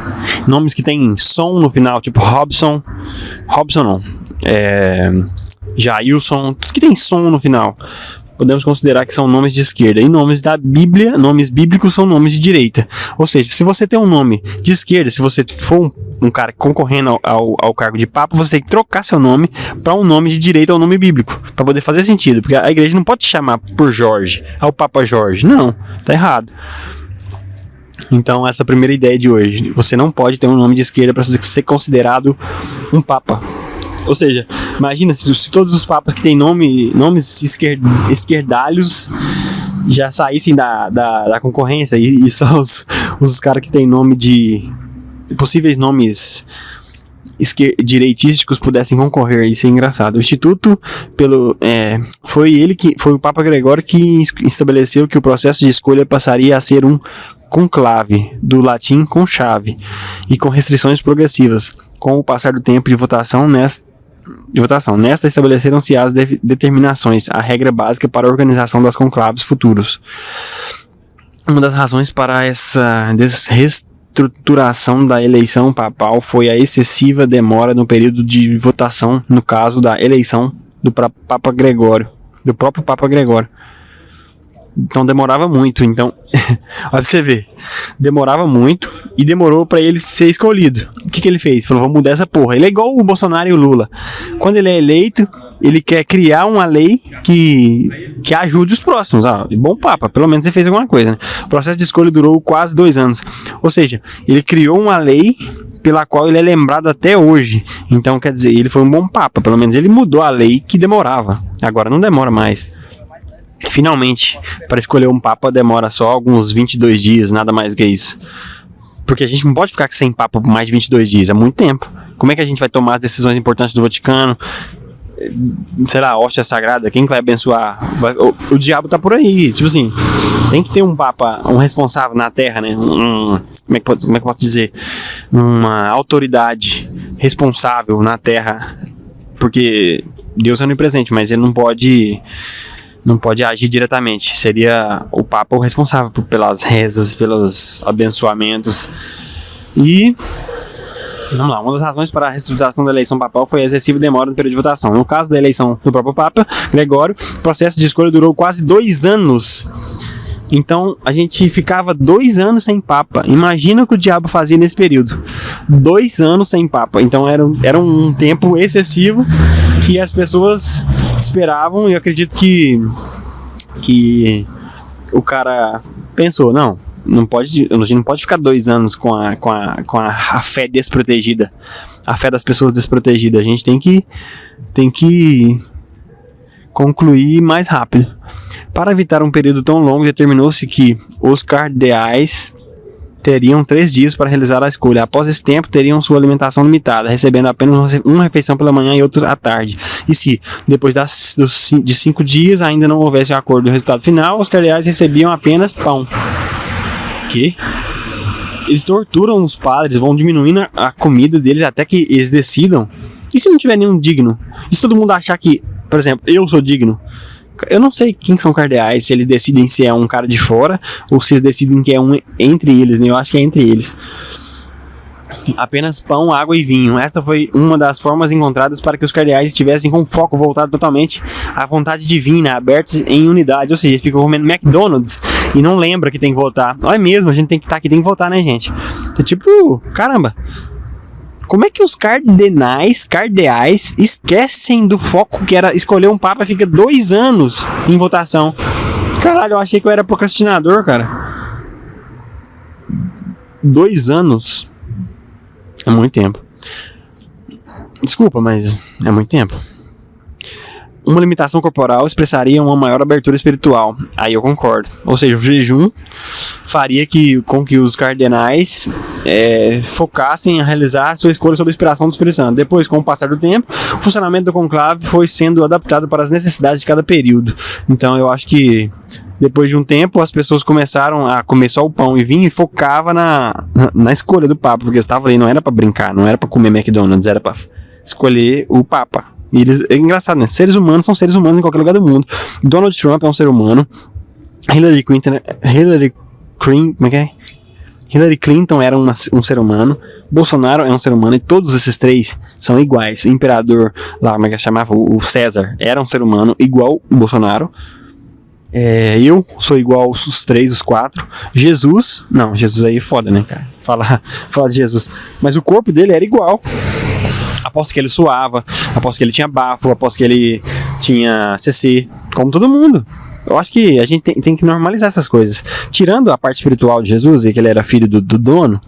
nomes que tem som no final, tipo Robson. Robson não. Jailson, tudo que tem som no final, podemos considerar que são nomes de esquerda. E nomes da Bíblia, nomes bíblicos são nomes de direita. Ou seja, se você tem um nome de esquerda, se você for um cara concorrendo ao cargo de Papa, você tem que trocar seu nome para um nome de direita ou nome bíblico, para poder fazer sentido. Porque a igreja não pode te chamar por Jorge, ao Papa Jorge. Não, tá errado. Então essa é a primeira ideia de hoje. Você não pode ter um nome de esquerda para ser considerado um Papa. Ou seja, imagina se todos os papas que têm nomes esquerdalhos já saíssem da concorrência e só os caras que têm nome de... possíveis nomes direitísticos pudessem concorrer. Isso é engraçado. O Instituto foi o Papa Gregório que estabeleceu que o processo de escolha passaria a ser um conclave, do latim conchave, e com restrições progressivas. Com o passar do tempo de votação, nesta estabeleceram-se as determinações, a regra básica para a organização das conclaves futuros. Uma das razões para essa reestruturação da eleição papal foi a excessiva demora no período de votação, no caso da eleição do próprio Papa Gregório. Então demorava muito. Então, olha pra você ver, demorava muito e demorou pra ele ser escolhido. O que ele fez? Falou, vamos mudar essa porra. Ele é igual o Bolsonaro e o Lula. Quando ele é eleito, ele quer criar uma lei que ajude os próximos. Bom papa, pelo menos ele fez alguma coisa, né? O processo de escolha durou quase 2 anos. Ou seja, ele criou uma lei pela qual ele é lembrado até hoje. Então, quer dizer, ele foi um bom papa. Pelo menos ele mudou a lei que demorava. Agora não demora mais. Finalmente, para escolher um papa demora só alguns 22 dias, nada mais do que isso. Porque a gente não pode ficar sem papa por mais de 22 dias, é muito tempo. Como é que a gente vai tomar as decisões importantes do Vaticano? Será a hóstia sagrada? Quem vai abençoar? O diabo tá por aí. Tipo assim, tem que ter um papa, um responsável na terra, né? Como é que eu posso dizer? Uma autoridade responsável na terra. Porque Deus é onipresente, mas ele não pode agir diretamente. Seria o Papa o responsável pelas rezas, pelos abençoamentos. E vamos lá, uma das razões para a reestruturação da eleição papal foi a excessiva demora no período de votação. No caso da eleição do próprio Papa Gregório, o processo de escolha durou quase 2 anos. Então a gente ficava 2 anos sem Papa. Imagina o que o diabo fazia nesse período. 2 anos sem Papa. Então era um tempo excessivo que as pessoas esperavam, e eu acredito que o cara pensou, a gente não pode ficar 2 anos com a fé desprotegida, a fé das pessoas desprotegidas. A gente tem que concluir mais rápido. Para evitar um período tão longo, determinou-se que os cardeais teriam 3 dias para realizar a escolha. Após esse tempo, teriam sua alimentação limitada, recebendo apenas uma refeição pela manhã e outra à tarde. E se, depois de 5 dias, ainda não houvesse acordo do resultado final, os cardeais recebiam apenas pão. Que? Eles torturam os padres, vão diminuindo a comida deles até que eles decidam. E se não tiver nenhum digno? E se todo mundo achar que, por exemplo, eu sou digno? Eu não sei quem são cardeais, se eles decidem se é um cara de fora ou se eles decidem que é um entre eles, né? Eu acho que é entre eles. Apenas pão, água e vinho. Esta foi uma das formas encontradas para que os cardeais estivessem com o foco voltado totalmente à vontade divina, abertos em unidade. Ou seja, eles ficam comendo McDonald's e não lembra que tem que votar. Olha mesmo, a gente tem que estar aqui, tem que votar, né, gente? É tipo, caramba. Como é que os cardeais esquecem do foco que era escolher um papa e fica 2 anos em votação? Caralho, eu achei que eu era procrastinador, cara. 2 anos. É muito tempo. Desculpa, mas é muito tempo. Uma limitação corporal expressaria uma maior abertura espiritual. Aí eu concordo. Ou seja, o jejum faria com que os cardeais focassem a realizar sua escolha sob a inspiração do Espírito Santo. Depois, com o passar do tempo, o funcionamento do conclave foi sendo adaptado para as necessidades de cada período. Então eu acho que depois de um tempo as pessoas começaram a comer só o pão e vinho e focava na escolha do Papa, porque estava ali, não era para brincar, não era para comer McDonald's, era para escolher o Papa. E é engraçado, né? Seres humanos são seres humanos em qualquer lugar do mundo. Donald Trump é um ser humano. Hillary Clinton era um ser humano. Bolsonaro é um ser humano. E todos esses 3 são iguais. O imperador, lá, como é que chamava? O César era um ser humano igual o Bolsonaro. Eu sou igual os 3, os 4. Jesus aí é foda, né, cara? Falar de Jesus. Mas o corpo dele era igual. Aposto que ele suava, aposto que ele tinha bafo, aposto que ele tinha CC, como todo mundo. Eu acho que a gente tem que normalizar essas coisas. Tirando a parte espiritual de Jesus e que ele era filho do dono.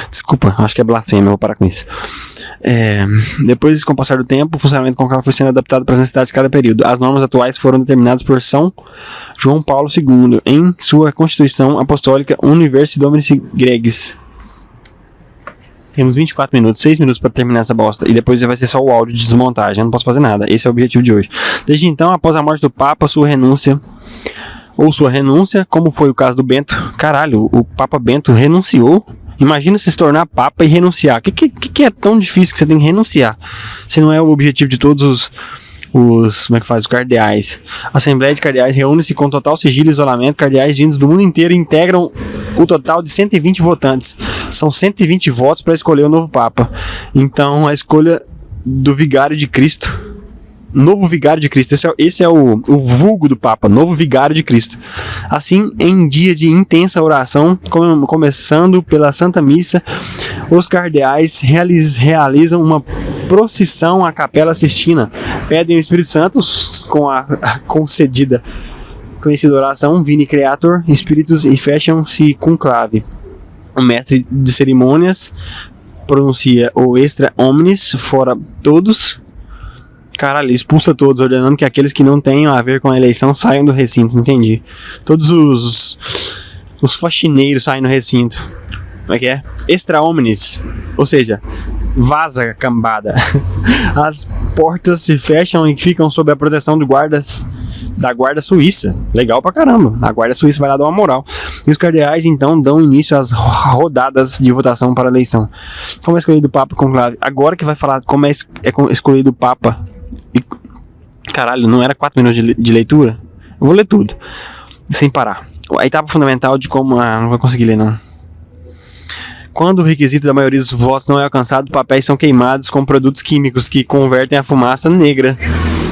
Desculpa, acho que é blasfêmia, eu vou parar com isso. Depois, com o passar do tempo, o funcionamento conclave foi sendo adaptado para as necessidades de cada período. As normas atuais foram determinadas por São João Paulo II em sua Constituição Apostólica Universi Dominis Gregis. Temos 24 minutos, 6 minutos para terminar essa bosta. E depois vai ser só o áudio de desmontagem. Eu não posso fazer nada. Esse é o objetivo de hoje. Desde então, após a morte do Papa, sua renúncia, como foi o caso do Bento. Caralho, o Papa Bento renunciou. Imagina se tornar Papa e renunciar. O que é tão difícil que você tem que renunciar? Se não é o objetivo de todos os os cardeais. A Assembleia de Cardeais reúne-se com total sigilo e isolamento. Cardeais vindos do mundo inteiro integram o total de 120 votantes. São 120 votos para escolher o novo Papa. Então, a escolha do Vigário de Cristo. Novo Vigário de Cristo. Esse é o vulgo do Papa. Novo Vigário de Cristo. Assim, em dia de intensa oração, começando pela Santa Missa, os cardeais realizam uma procissão à Capela Sistina. Pedem o Espírito Santo com a concedida conhecida oração Vini Creator Espíritos e fecham-se com clave. O mestre de cerimônias pronuncia o extra omnes, fora todos. Caralho, expulsa todos, ordenando que aqueles que não tenham a ver com a eleição saiam do recinto, entendi. Todos os faxineiros saem do recinto. Como é que é? Extra omnes, ou seja, vaza cambada. As portas se fecham e ficam sob a proteção da guarda suíça. Legal pra caramba. A guarda suíça vai lá dar uma moral. E os cardeais então dão início às rodadas de votação para a eleição. Como é escolhido o Papa conclave? Agora que vai falar como é escolhido o Papa. Caralho, não era 4 minutos de leitura? Eu vou ler tudo, sem parar. A etapa fundamental de como... não vou conseguir ler, não. Quando o requisito da maioria dos votos não é alcançado, papéis são queimados com produtos químicos que convertem a fumaça negra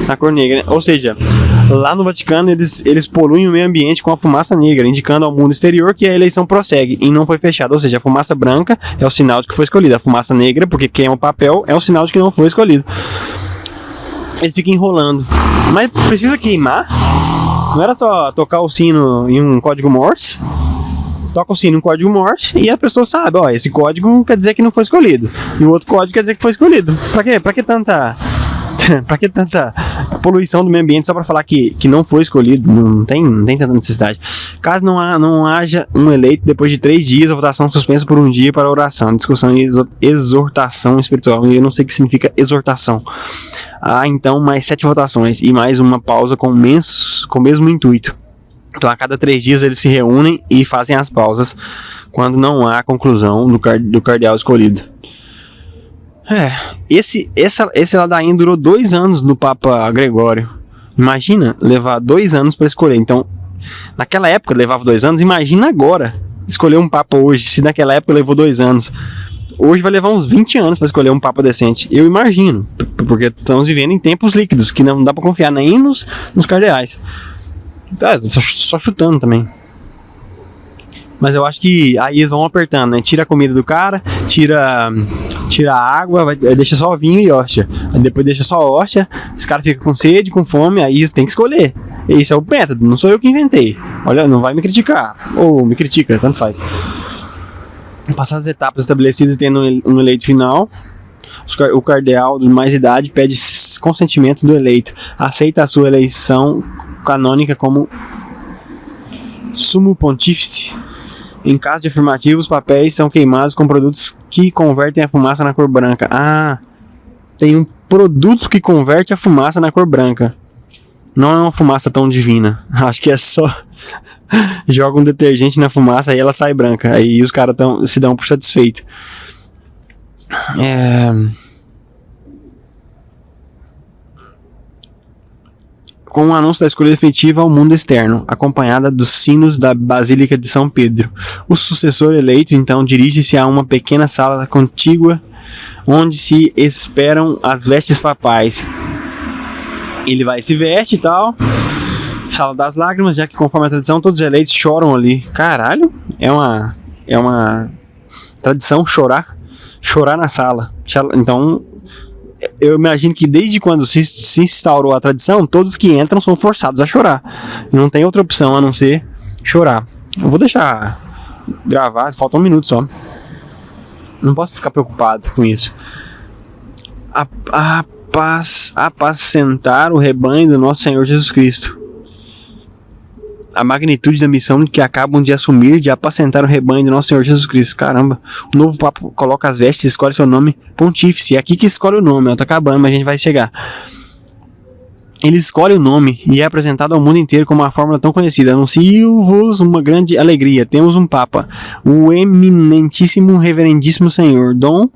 na cor negra. Ou seja, lá no Vaticano eles poluem o meio ambiente com a fumaça negra, indicando ao mundo exterior que a eleição prossegue e não foi fechada. Ou seja, a fumaça branca é o sinal de que foi escolhido. A fumaça negra, porque queima o papel, é o sinal de que não foi escolhido. Eles ficam enrolando. Mas precisa queimar? Não era só tocar o sino em um código Morse? Toca o sino em um código Morse e a pessoa sabe, ó, esse código quer dizer que não foi escolhido. E o outro código quer dizer que foi escolhido. Pra quê? Pra que tanta poluição do meio ambiente só pra falar que não foi escolhido? Não tem tanta necessidade. Caso não haja um eleito, depois de 3 dias, a votação suspensa por 1 dia para oração, discussão e exortação espiritual. Eu não sei o que significa exortação. Há então mais 7 votações e mais uma pausa com o mesmo intuito. Então a cada 3 dias eles se reúnem e fazem as pausas quando não há conclusão do cardeal escolhido. Esse ladainho durou 2 anos no Papa Gregório. Imagina levar 2 anos para escolher. Então, naquela época levava 2 anos, imagina agora escolher um Papa hoje, se naquela época levou 2 anos. Hoje vai levar uns 20 anos para escolher um Papa decente. Eu imagino, porque estamos vivendo em tempos líquidos, que não dá para confiar nem nos cardeais. Só chutando também. Mas eu acho que aí eles vão apertando, né? Tira a comida do cara, tira a água, deixa só vinho e hóstia. Aí depois deixa só hóstia, os caras ficam com sede, com fome, aí eles têm que escolher. Esse é o método, não sou eu que inventei. Olha, não vai me criticar. Ou me critica, tanto faz. Passadas as etapas estabelecidas e tendo um eleito final, o cardeal de mais idade pede consentimento do eleito. Aceita a sua eleição canônica como sumo pontífice. Em caso de afirmativo, os papéis são queimados com produtos que convertem a fumaça na cor branca. Tem um produto que converte a fumaça na cor branca. Não é uma fumaça tão divina. Acho que é só... joga um detergente na fumaça e ela sai branca. Aí os caras se dão por satisfeito. Com o anúncio da escolha definitiva ao mundo externo, acompanhada dos sinos da Basílica de São Pedro, o sucessor eleito então dirige-se a uma pequena sala contígua onde se esperam as vestes papais. Ele vai se veste e tal, sala das lágrimas, já que conforme a tradição todos os eleitos choram ali. Caralho, é uma tradição chorar na sala. Então eu imagino que desde quando se instaurou a tradição, todos que entram são forçados a chorar. Não tem outra opção a não ser chorar. Eu vou deixar gravar, falta 1 minuto só. Não posso ficar preocupado com isso. Apacentar o rebanho do nosso Senhor Jesus Cristo. a magnitude da missão que acabam de assumir de apacentar o rebanho do nosso Senhor Jesus Cristo. Caramba, o novo Papa coloca as vestes e escolhe seu nome pontífice. É aqui que escolhe o nome, tá acabando, mas a gente vai chegar. Ele escolhe o nome e é apresentado ao mundo inteiro como uma fórmula tão conhecida. Anuncio-vos uma grande alegria. Temos um Papa, o eminentíssimo reverendíssimo Senhor Dom,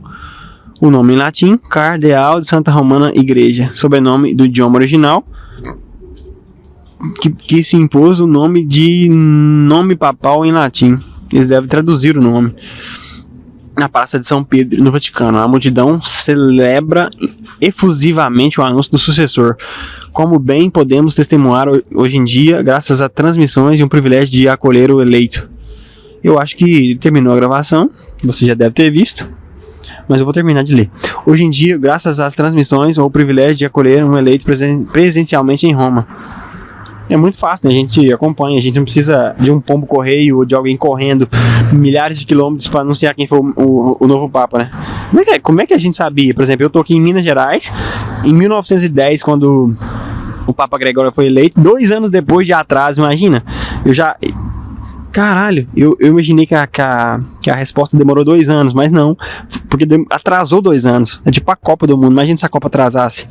o nome em latim, Cardeal de Santa Romana Igreja, sobrenome do idioma original, que se impôs o nome de nome papal em latim. Eles devem traduzir o nome. Na Praça de São Pedro, no Vaticano, a multidão celebra efusivamente o anúncio do sucessor. Como bem podemos testemunhar hoje em dia, graças a transmissões e um privilégio de acolher o eleito. Eu acho que terminou a gravação, você já deve ter visto, mas eu vou terminar de ler. Hoje em dia, graças às transmissões ou o privilégio de acolher um eleito presencialmente em Roma. É muito fácil, né? A gente acompanha, a gente não precisa de um pombo correio ou de alguém correndo milhares de quilômetros para anunciar quem foi o novo Papa, né? Como é que a gente sabia? Por exemplo, eu tô aqui em Minas Gerais, em 1910, quando o Papa Gregório foi eleito, 2 anos depois de atraso, imagina? Caralho, eu imaginei que a resposta demorou 2 anos, mas não, porque atrasou 2 anos. É tipo a Copa do Mundo, imagina se a Copa atrasasse.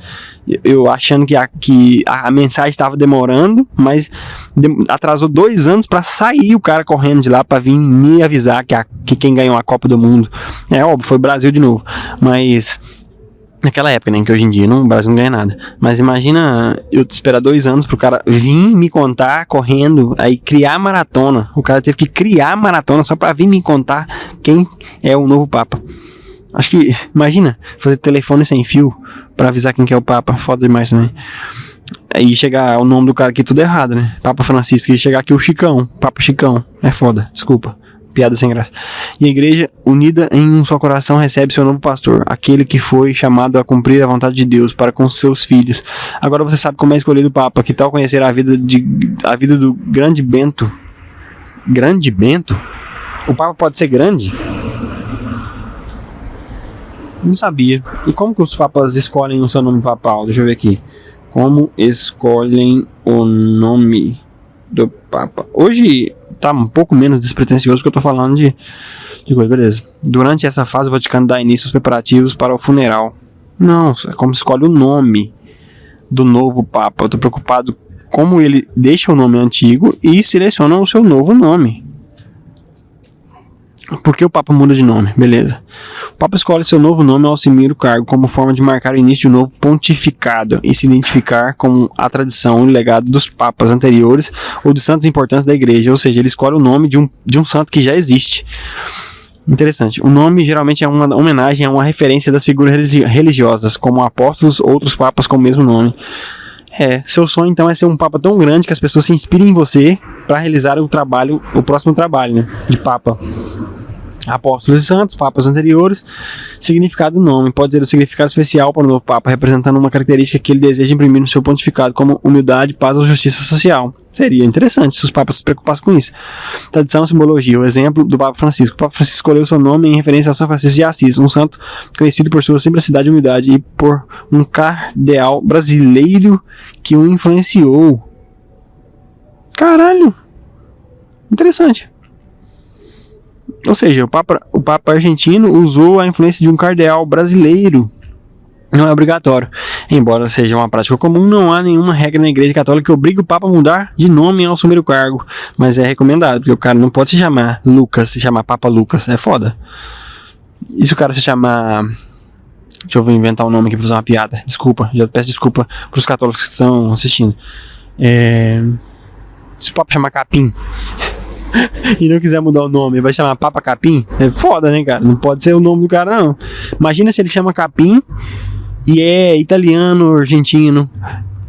Eu achando que a mensagem estava demorando, mas atrasou 2 anos pra sair o cara correndo de lá pra vir me avisar que quem ganhou a Copa do Mundo. É óbvio, foi o Brasil de novo, mas naquela época, né, que hoje em dia o Brasil não ganha nada. Mas imagina eu esperar 2 anos pro cara vir me contar correndo, aí criar maratona. O cara teve que criar maratona só pra vir me contar quem é o novo Papa. Acho que, imagina, fazer telefone sem fio pra avisar quem que é o Papa. Foda demais também. Aí chegar o nome do cara aqui tudo errado, né? Papa Francisco, e chegar aqui o Chicão, Papa Chicão. É foda, desculpa. Piada sem graça. E a igreja, unida em um só coração, recebe seu novo pastor, aquele que foi chamado a cumprir a vontade de Deus para com seus filhos. Agora você sabe como é escolhido o Papa. Que tal conhecer a vida do grande Bento? Grande Bento? O Papa pode ser grande? Não sabia. E como que os papas escolhem o seu nome papal? Deixa eu ver aqui. Como escolhem o nome do Papa? Hoje tá um pouco menos despretensioso, que eu tô falando de coisa, beleza. Durante essa fase, o Vaticano dá início aos preparativos para o funeral. Não, é como escolhe o nome do novo Papa. Eu tô preocupado como ele deixa o nome antigo e seleciona o seu novo nome. Por que o Papa muda de nome? Beleza. O Papa escolhe seu novo nome ao assumir o cargo como forma de marcar o início de um novo pontificado e se identificar com a tradição e o legado dos papas anteriores ou de santos importantes da igreja. Ou seja, ele escolhe o nome de um santo que já existe. Interessante. O nome geralmente é uma homenagem a uma referência das figuras religiosas, como apóstolos ou outros papas com o mesmo nome. Seu sonho então é ser um Papa tão grande que as pessoas se inspirem em você para realizar o próximo trabalho, né, de Papa. Apóstolos e santos, papas anteriores. Significado do nome: pode ter um significado especial para o novo Papa, representando uma característica que ele deseja imprimir no seu pontificado, como humildade, paz ou justiça social. Seria interessante se os papas se preocupassem com isso. Tradição e simbologia: o exemplo do Papa Francisco. O Papa Francisco escolheu seu nome em referência ao São Francisco de Assis, um santo conhecido por sua simplicidade e humildade, e por um cardeal brasileiro que o influenciou. Caralho! Interessante. Ou seja, o Papa argentino usou a influência de um cardeal brasileiro. Não é obrigatório. Embora seja uma prática comum, não há nenhuma regra na Igreja Católica que obrigue o Papa a mudar de nome ao assumir o cargo. Mas é recomendado, porque o cara não pode se chamar Lucas, se chamar Papa Lucas. É foda. E se o cara se chamar... Deixa eu inventar um nome aqui pra fazer uma piada. Desculpa, já peço desculpa pros católicos que estão assistindo. Se o Papa chamar Capim... e não quiser mudar o nome, vai chamar Papa Capim? É foda, né, cara? Não pode ser o nome do cara, não. Imagina se ele chama Capim e é italiano, argentino,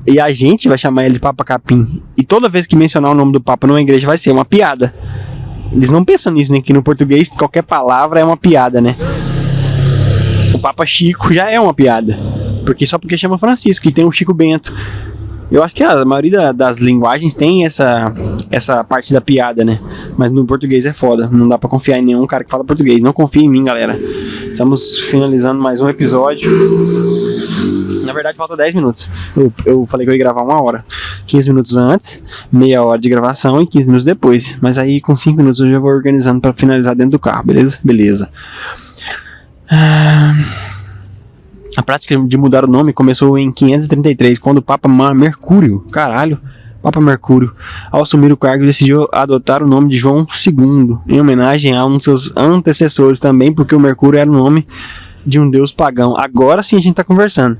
e a gente vai chamar ele de Papa Capim. E toda vez que mencionar o nome do Papa numa igreja vai ser uma piada. Eles não pensam nisso, né? Que no português qualquer palavra é uma piada, né? O Papa Chico já é uma piada, porque chama Francisco e tem o Chico Bento. Eu acho que a maioria das linguagens tem essa parte da piada, né? Mas no português é foda. Não dá pra confiar em nenhum cara que fala português. Não confia em mim, galera. Estamos finalizando mais um episódio. Na verdade, falta 10 minutos. Eu falei que eu ia gravar 1 hora. 15 minutos antes, meia hora de gravação e 15 minutos depois. Mas aí, com 5 minutos, eu já vou organizando pra finalizar dentro do carro, beleza? Beleza. A prática de mudar o nome começou em 533, quando o Papa Mercúrio, Papa Mercúrio, ao assumir o cargo, decidiu adotar o nome de João II, em homenagem a um de seus antecessores também, porque o Mercúrio era o nome de um deus pagão. Agora sim a gente tá conversando.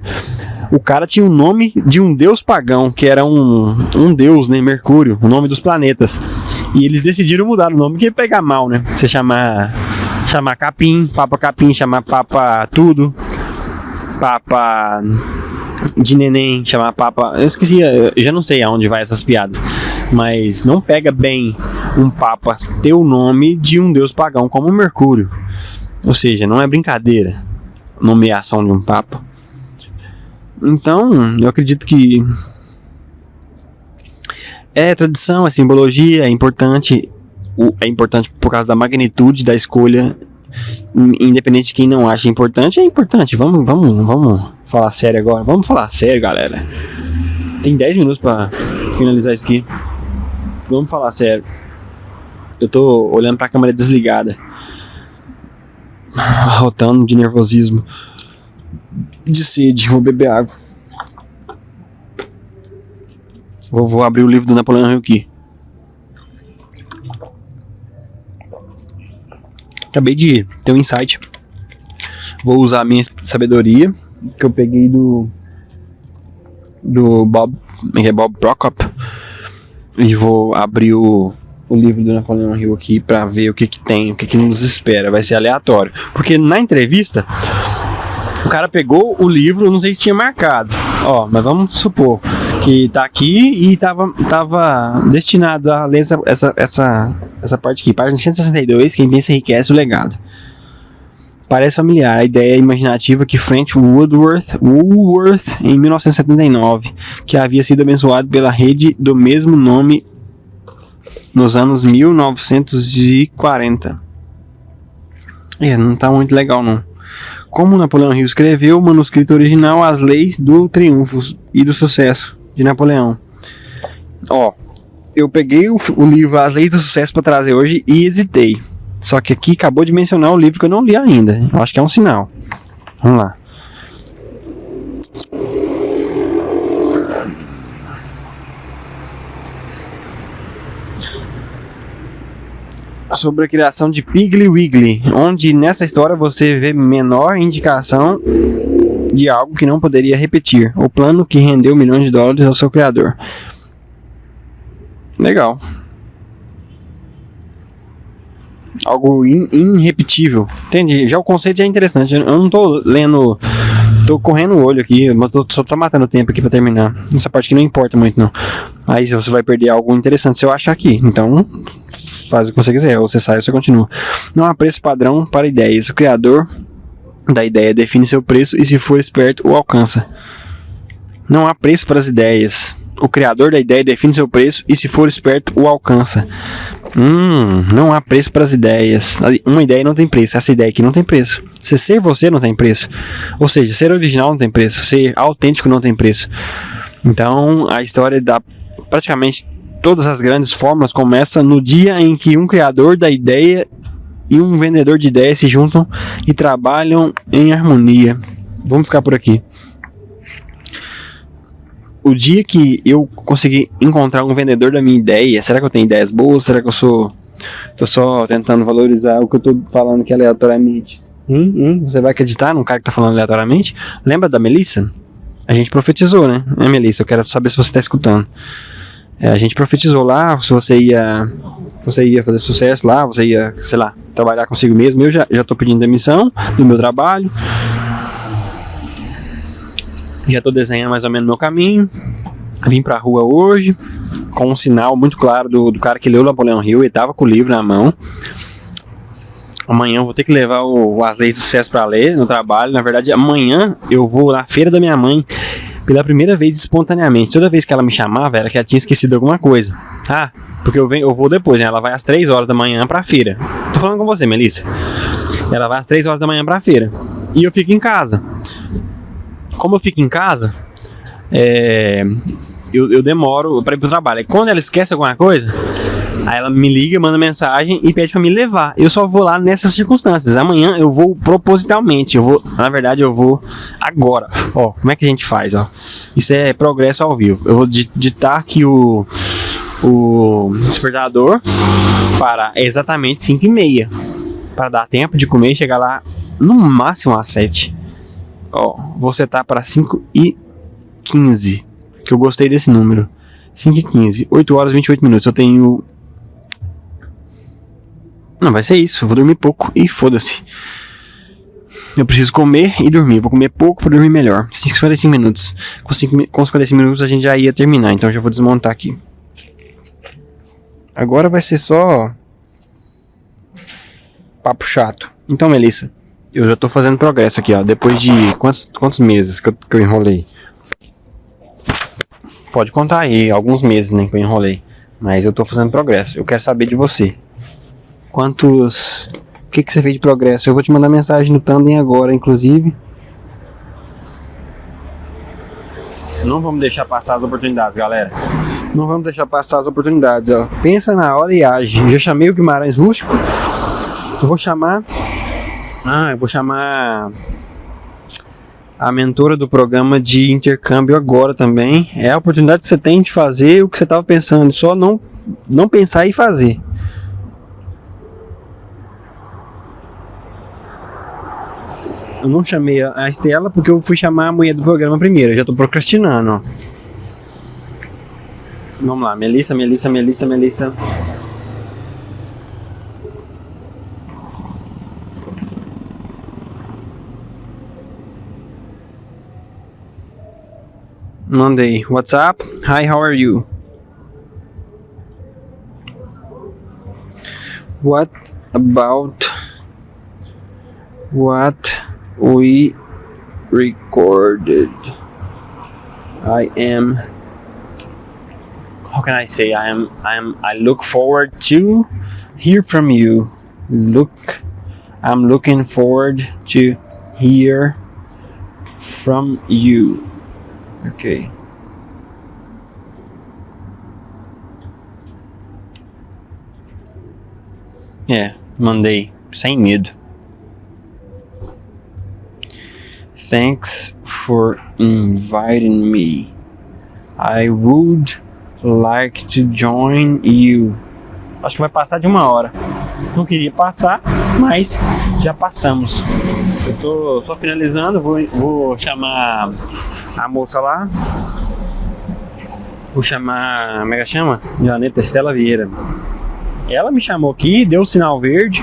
O cara tinha o nome de um deus pagão, que era um deus, né, Mercúrio, o nome dos planetas. E eles decidiram mudar o nome, que ia pegar mal, né? Você chamar Capim, chamar Papa tudo, Papa de neném, chamar Papa... Eu esqueci, eu já não sei aonde vai essas piadas. Mas não pega bem um Papa ter o nome de um deus pagão como o Mercúrio. Ou seja, não é brincadeira nomeação de um Papa. Então, eu acredito que é tradição, é simbologia, é importante por causa da magnitude da escolha. Independente de quem não acha importante, é importante. Vamos falar sério agora. Vamos falar sério, galera. Tem 10 minutos pra finalizar isso aqui. Vamos falar sério. Eu tô olhando pra câmera desligada, rotando de nervosismo, de sede. Vou beber água. Vou abrir o livro do Napoleão Hill aqui. Acabei de ter um insight. Vou usar a minha sabedoria que eu peguei do Bob Prokop e vou abrir o livro do Napoleão Hill aqui pra ver o que tem, o que nos espera. Vai ser aleatório, porque na entrevista o cara pegou o livro, não sei se tinha marcado, mas vamos supor que tá aqui e tava destinado a ler essa parte aqui, página 162, quem pensa enriquece o legado. Parece familiar a ideia imaginativa que Frank Woodworth, em 1979, que havia sido abençoado pela rede do mesmo nome nos anos 1940. Não tá muito legal não. Como Napoleão Hill escreveu o manuscrito original, As Leis do Triunfo e do Sucesso de Napoleão. Eu peguei o livro As Leis do Sucesso para trazer hoje e hesitei. Só que aqui acabou de mencionar o livro que eu não li ainda. Eu acho que é um sinal. Vamos lá. Sobre a criação de Piggly Wiggly, onde nessa história você vê menor indicação de algo que não poderia repetir. O plano que rendeu milhões de dólares ao seu criador. Legal. Algo irrepetível. Entendi. Já o conceito já é interessante. Eu não tô lendo... Tô correndo o olho aqui, mas só tô matando tempo aqui pra terminar. Essa parte que não importa muito, não. Aí você vai perder algo interessante se eu achar aqui. Então, faz o que você quiser. Ou você sai ou você continua. Não há preço padrão para ideias. O criador da ideia define seu preço e, se for esperto, o alcança. Não há preço para as ideias. O criador da ideia define seu preço e, se for esperto, o alcança. Não há preço para as ideias. Uma ideia não tem preço. Essa ideia aqui não tem preço. Ser você não tem preço. Ou seja, ser original não tem preço. Ser autêntico não tem preço. Então, a história da praticamente todas as grandes fórmulas começa no dia em que um criador da ideia e um vendedor de ideias se juntam e trabalham em harmonia. Vamos ficar por aqui. O dia que eu conseguir encontrar um vendedor da minha ideia, será que eu tenho ideias boas? Será que eu tô só tentando valorizar o que eu tô falando que é aleatoriamente? Você vai acreditar num cara que tá falando aleatoriamente? Lembra da Melissa? A gente profetizou, né? Melissa, eu quero saber se você tá escutando. A gente profetizou lá, se você ia fazer sucesso lá, você ia, sei lá, trabalhar consigo mesmo. Eu já tô pedindo demissão do meu trabalho. Já tô desenhando mais ou menos o meu caminho. Vim pra rua hoje com um sinal muito claro do cara que leu Napoleão Hill. Ele tava com o livro na mão. Amanhã eu vou ter que levar As Leis do Sucesso pra ler no trabalho. Na verdade, amanhã eu vou na feira da minha mãe pela primeira vez espontaneamente. Toda vez que ela me chamava, era que ela tinha esquecido alguma coisa. Porque eu vou depois, né? Ela vai às 3 horas da manhã pra feira. Tô falando com você, Melissa. Ela vai às 3 horas da manhã pra feira. E eu fico em casa. como eu fico em casa, eu demoro pra ir pro trabalho. E quando ela esquece alguma coisa, aí ela me liga, manda mensagem e pede pra me levar. Eu só vou lá nessas circunstâncias. Amanhã eu vou propositalmente. Na verdade, eu vou agora. Ó, como é que a gente faz, ó? Isso é progresso ao vivo. Eu vou ditar aqui o despertador para exatamente 5h30. Para dar tempo de comer e chegar lá no máximo às 7. Ó, vou setar para 5h15. Que eu gostei desse número. 5h15. 8 horas e 28 minutos. Eu tenho... Não, vai ser isso. Eu vou dormir pouco e foda-se. Eu preciso comer e dormir. Vou comer pouco para dormir melhor. 55 minutos. Com 55 minutos a gente já ia terminar. Então eu já vou desmontar aqui. Agora vai ser só papo chato. Então, Melissa, eu já tô fazendo progresso aqui, ó. Depois de quantos meses que eu enrolei? Pode contar aí, alguns meses, né, que eu enrolei. Mas eu tô fazendo progresso. Eu quero saber de você. O que você fez de progresso? Eu vou te mandar mensagem no Tandem agora, inclusive. Não vamos deixar passar as oportunidades, galera. Não vamos deixar passar as oportunidades, ó. Pensa na hora e age. Eu já chamei o Guimarães Rústico. Eu vou chamar a mentora do programa de intercâmbio agora também. É a oportunidade que você tem de fazer o que você estava pensando. Só não pensar e fazer. Eu não chamei a Estela porque eu fui chamar a mulher do programa primeiro. Eu já tô procrastinando, ó. Vamos lá, Melissa. Monday. What's up? Hi, how are you? What about what we recorded? How can I say? I look forward to hear from you. I'm looking forward to hear from you. Okay. Mandei sem medo. Thanks for inviting me. I would like to join you. Acho que vai passar de 1 hora. Não queria passar, mas já passamos. Eu tô só finalizando, vou chamar a moça lá. Vou chamar, como é que chama? Janeta Estela Vieira. Ela me chamou aqui, deu o sinal verde.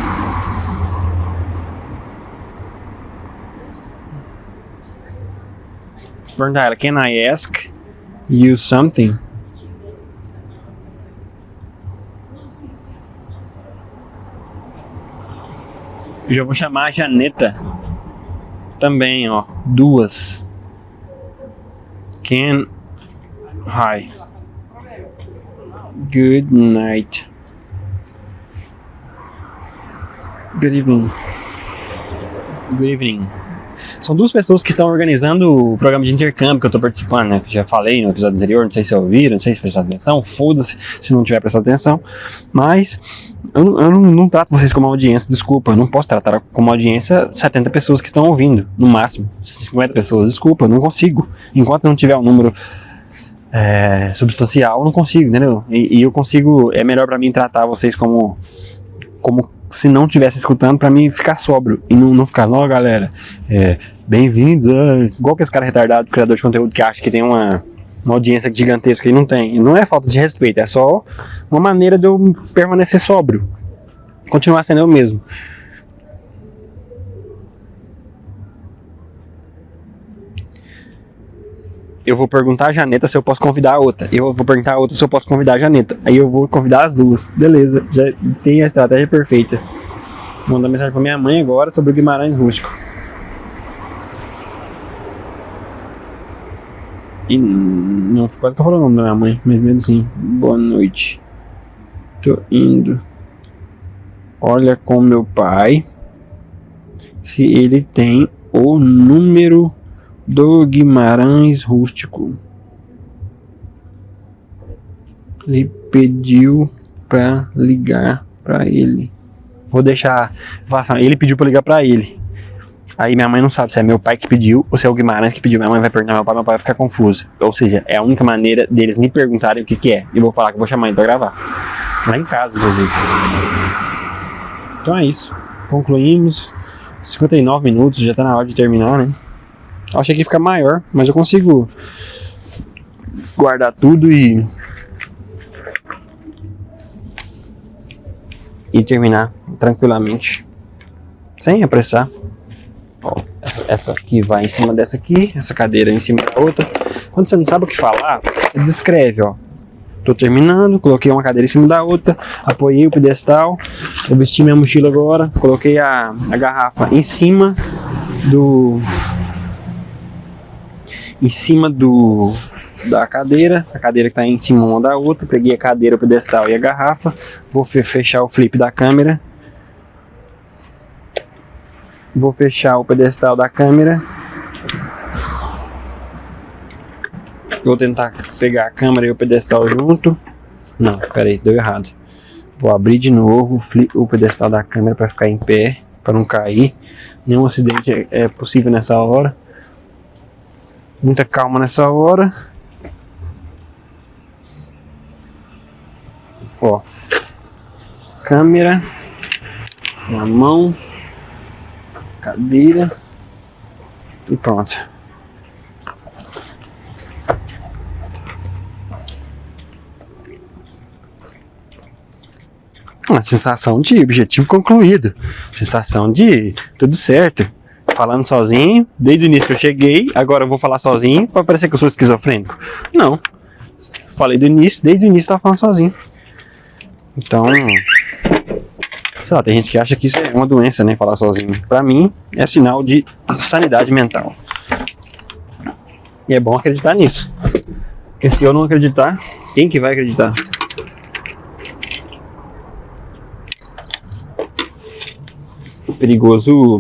Vou perguntar a ela, can I ask you something? Eu já vou chamar a Janeta também, ó. 2. Hi. Good night. Good evening. Good evening. São 2 pessoas que estão organizando o programa de intercâmbio que eu tô participando, né? Que já falei no episódio anterior, não sei se ouviram, não sei se prestaram atenção, foda-se se não tiver prestado atenção. Mas eu não trato vocês como audiência, desculpa, eu não posso tratar como audiência 70 pessoas que estão ouvindo, no máximo 50 pessoas, desculpa, eu não consigo. Enquanto não tiver um número substancial, eu não consigo, entendeu? E eu consigo, é melhor pra mim tratar vocês como se não estivesse escutando, pra mim ficar sóbrio e não ficar, não, galera, bem-vindos, igual que esse cara retardado, criador de conteúdo que acha que tem uma audiência gigantesca e não tem. E não é falta de respeito, é só uma maneira de eu permanecer sóbrio, continuar sendo eu mesmo. Eu vou perguntar a Janeta se eu posso convidar a outra. Eu vou perguntar a outra se eu posso convidar a Janeta. Aí eu vou convidar as 2. Beleza, já tem a estratégia perfeita. Vou mandar mensagem pra minha mãe agora sobre o Guimarães Rústico. E não foi quase que eu falei o nome da minha mãe, mas mesmo assim, boa noite. Tô indo. Olha com meu pai se ele tem o número do Guimarães Rústico. Ele pediu pra ligar pra ele. Vou deixar. Ele pediu pra ligar pra ele. Aí minha mãe não sabe se é meu pai que pediu ou se é o Guimarães que pediu. Minha mãe vai perguntar ao meu pai vai ficar confuso. Ou seja, é a única maneira deles me perguntarem o que é. E eu vou falar que eu vou chamar ele pra gravar. Lá em casa, inclusive. Então é isso. Concluímos. 59 minutos, já tá na hora de terminar, né? Eu achei que ia ficar maior, mas eu consigo guardar tudo e terminar tranquilamente. Sem apressar. Ó, essa aqui vai em cima dessa aqui, essa cadeira em cima da outra. Quando você não sabe o que falar, você descreve, ó. Tô terminando, coloquei uma cadeira em cima da outra, apoiei o pedestal, eu vesti minha mochila agora, coloquei a garrafa em cima da cadeira, a cadeira que tá em cima uma da outra, peguei a cadeira, o pedestal e a garrafa, vou fechar o flip da câmera. Vou fechar o pedestal da câmera. Vou tentar pegar a câmera e o pedestal junto. Não, pera aí, deu errado. Vou abrir de novo o pedestal da câmera para ficar em pé, para não cair. Nenhum acidente é possível nessa hora. Muita calma nessa hora. Ó, câmera na mão. Cadeira e pronto. Uma sensação de objetivo concluído, sensação de tudo certo. Falando sozinho, desde o início que eu cheguei, agora eu vou falar sozinho para parecer que eu sou esquizofrênico. Não, falei desde o início estava falando sozinho. Então, sei lá, tem gente que acha que isso é uma doença, né? Falar sozinho. Pra mim, é sinal de sanidade mental. E é bom acreditar nisso. Porque se eu não acreditar, quem que vai acreditar? Perigoso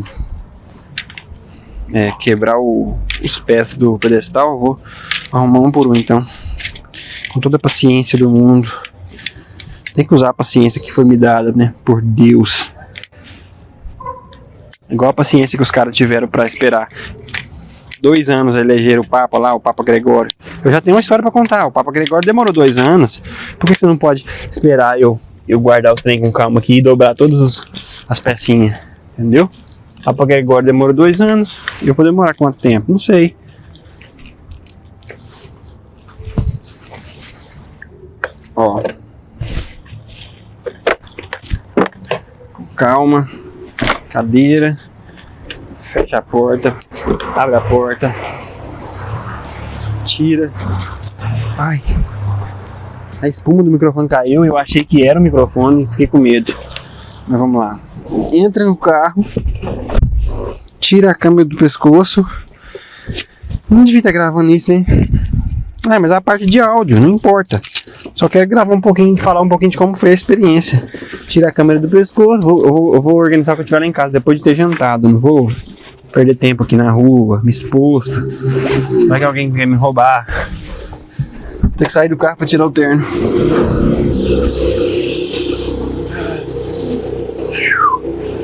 quebrar os pés do pedestal. Eu vou arrumar um por um, então. Com toda a paciência do mundo. Tem que usar a paciência que foi me dada, né? Por Deus. Igual a paciência que os caras tiveram pra esperar 2 anos a eleger o Papa lá, o Papa Gregório. Eu já tenho uma história pra contar. O Papa Gregório demorou 2 anos. Por que você não pode esperar eu guardar o trem com calma aqui e dobrar todas as pecinhas? Entendeu? O Papa Gregório demorou 2 anos. E eu vou demorar quanto tempo? Não sei. Ó. Calma, cadeira, fecha a porta, abre a porta, tira. Ai, a espuma do microfone caiu, eu achei que era o microfone e fiquei com medo. Mas vamos lá. Entra no carro, tira a câmera do pescoço. Não devia estar gravando isso, né? Mas a parte de áudio, não importa. Só quero gravar um pouquinho, falar um pouquinho de como foi a experiência. Tira a câmera do pescoço, eu vou organizar o que eu tiver lá em casa depois de ter jantado. Não vou perder tempo aqui na rua, me exposto. Vai que alguém quer me roubar. Vou ter que sair do carro para tirar o terno.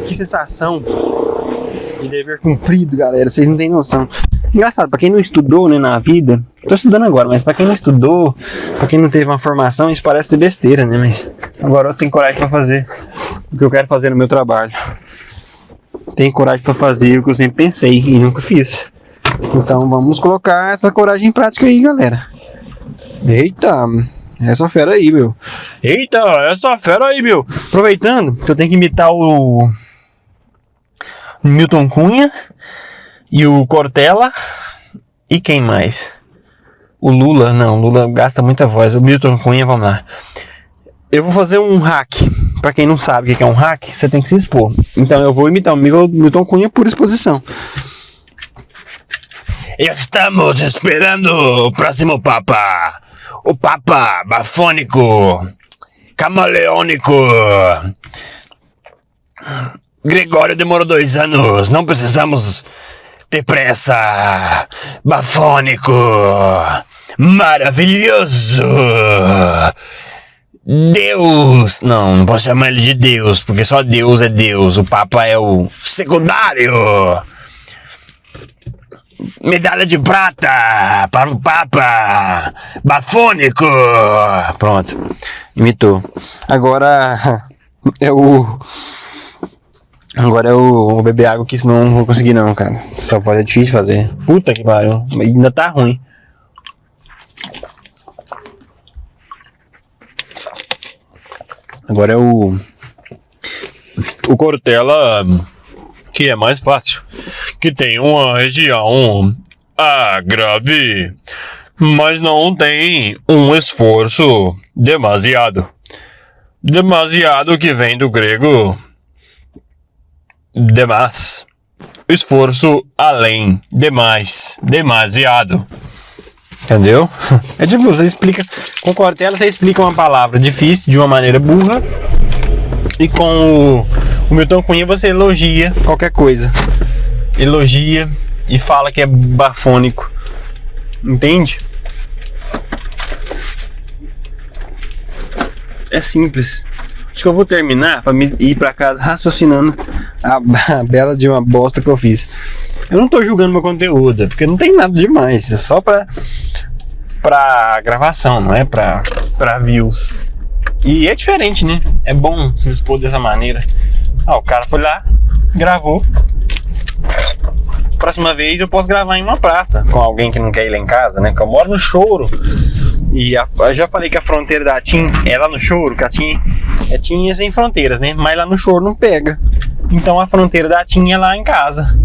Que sensação de dever cumprido, galera. Vocês não têm noção. Engraçado, pra quem não estudou, né, na vida, tô estudando agora, mas pra quem não estudou, pra quem não teve uma formação, isso parece ser besteira, né, mas agora eu tenho coragem pra fazer o que eu quero fazer no meu trabalho. Tenho coragem pra fazer o que eu sempre pensei e nunca fiz. Então vamos colocar essa coragem em prática aí, galera. Eita, essa fera aí, meu. Eita, essa fera aí, meu. Aproveitando que eu tenho que imitar o Milton Cunha e o Cortella. E quem mais? O Lula. Não, o Lula gasta muita voz. O Milton Cunha, vamos lá. Eu vou fazer um hack. Pra quem não sabe o que é um hack, você tem que se expor. Então eu vou imitar o Milton Cunha por exposição. Estamos esperando o próximo Papa. O Papa bafônico, camaleônico. Gregório demorou 2 anos. Não precisamos Depressa! Bafônico! Maravilhoso! Deus! Não posso chamar ele de Deus, porque só Deus é Deus. O Papa é o secundário! Medalha de prata para o Papa! Bafônico! Pronto, imitou. Agora é o beber água, que senão não vou conseguir não, cara. Essa voz é difícil de fazer. Puta que pariu, mas ainda tá ruim. Agora é o Cortella, que é mais fácil, que tem uma região grave, mas não tem um esforço demasiado. Demasiado, que vem do grego demais. Esforço além, demais, demasiado. Entendeu? É tipo, você explica. Com Cortella você explica uma palavra difícil de uma maneira burra. E com o Milton Cunha você elogia qualquer coisa. Elogia e fala que é bafônico. Entende? É simples. Acho que eu vou terminar pra me ir pra casa raciocinando a bela de uma bosta que eu fiz. Eu não tô julgando meu conteúdo, porque não tem nada demais. É só pra gravação, não é pra views. E é diferente, né? É bom se expor dessa maneira. O cara foi lá, gravou. Próxima vez eu posso gravar em uma praça com alguém que não quer ir lá em casa, né? Que eu moro no Choro. E eu já falei que a fronteira da TIM é lá no Choro, que a TIM é sem fronteiras, né? Mas lá no Choro não pega. Então a fronteira da TIM é lá em casa.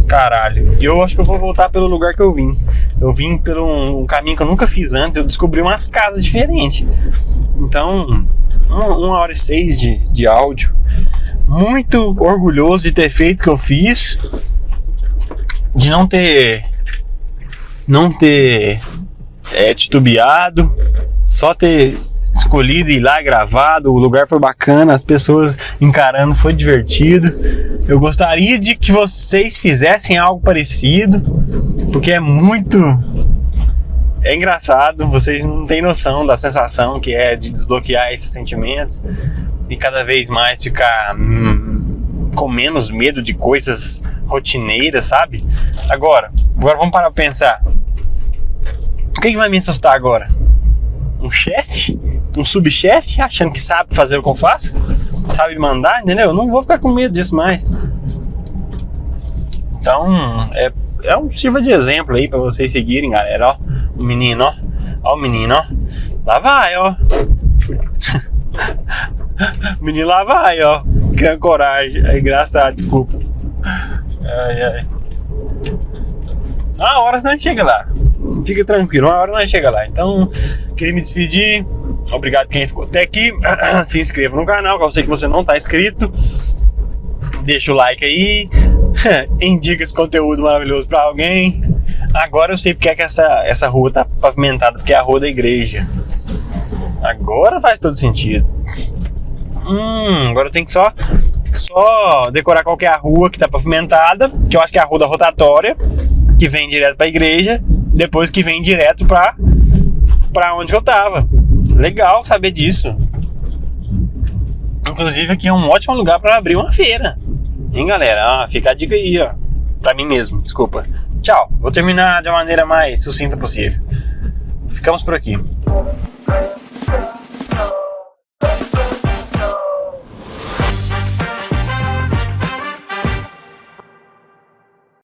Caralho. E eu acho que eu vou voltar pelo lugar que eu vim. Eu vim por um caminho que eu nunca fiz antes. Eu descobri umas casas diferentes. Então, 1h06 de áudio. Muito orgulhoso de ter feito o que eu fiz. De não ter titubeado. Só ter escolhido ir lá, gravado. O lugar foi bacana. As pessoas encarando, foi divertido. Eu gostaria de que vocês fizessem algo parecido, porque é engraçado. Vocês não têm noção da sensação que é de desbloquear esses sentimentos e cada vez mais ficar com menos medo de coisas rotineiras, sabe? Agora vamos parar pra pensar. O que vai me assustar agora? Um chefe? Um subchefe achando que sabe fazer o que eu faço? Sabe mandar, entendeu? Eu não vou ficar com medo disso mais. Então, sirva de exemplo aí pra vocês seguirem, galera. Ó, o menino, ó. Ó o menino, ó. Lá vai, ó. O menino lá vai, ó. Que coragem. É engraçado, desculpa. Ai. Uma hora nós chega lá. Fica tranquilo, uma hora nós chega lá. Então, queria me despedir. Obrigado quem ficou até aqui. Se inscreva no canal, eu sei que você não tá inscrito. Deixa o like aí. Indica esse conteúdo maravilhoso pra alguém. Agora eu sei porque é que essa rua tá pavimentada, porque é a rua da igreja. Agora faz todo sentido. Agora eu tenho que só decorar qual que é a rua que tá pavimentada, que eu acho que é a rua da rotatória, que vem direto pra igreja, depois que vem direto pra onde eu tava. Legal saber disso. Inclusive aqui é um ótimo lugar pra abrir uma feira. Hein, galera? Fica a dica aí, ó. Pra mim mesmo, desculpa. Tchau. Vou terminar de uma maneira mais sucinta possível. Ficamos por aqui.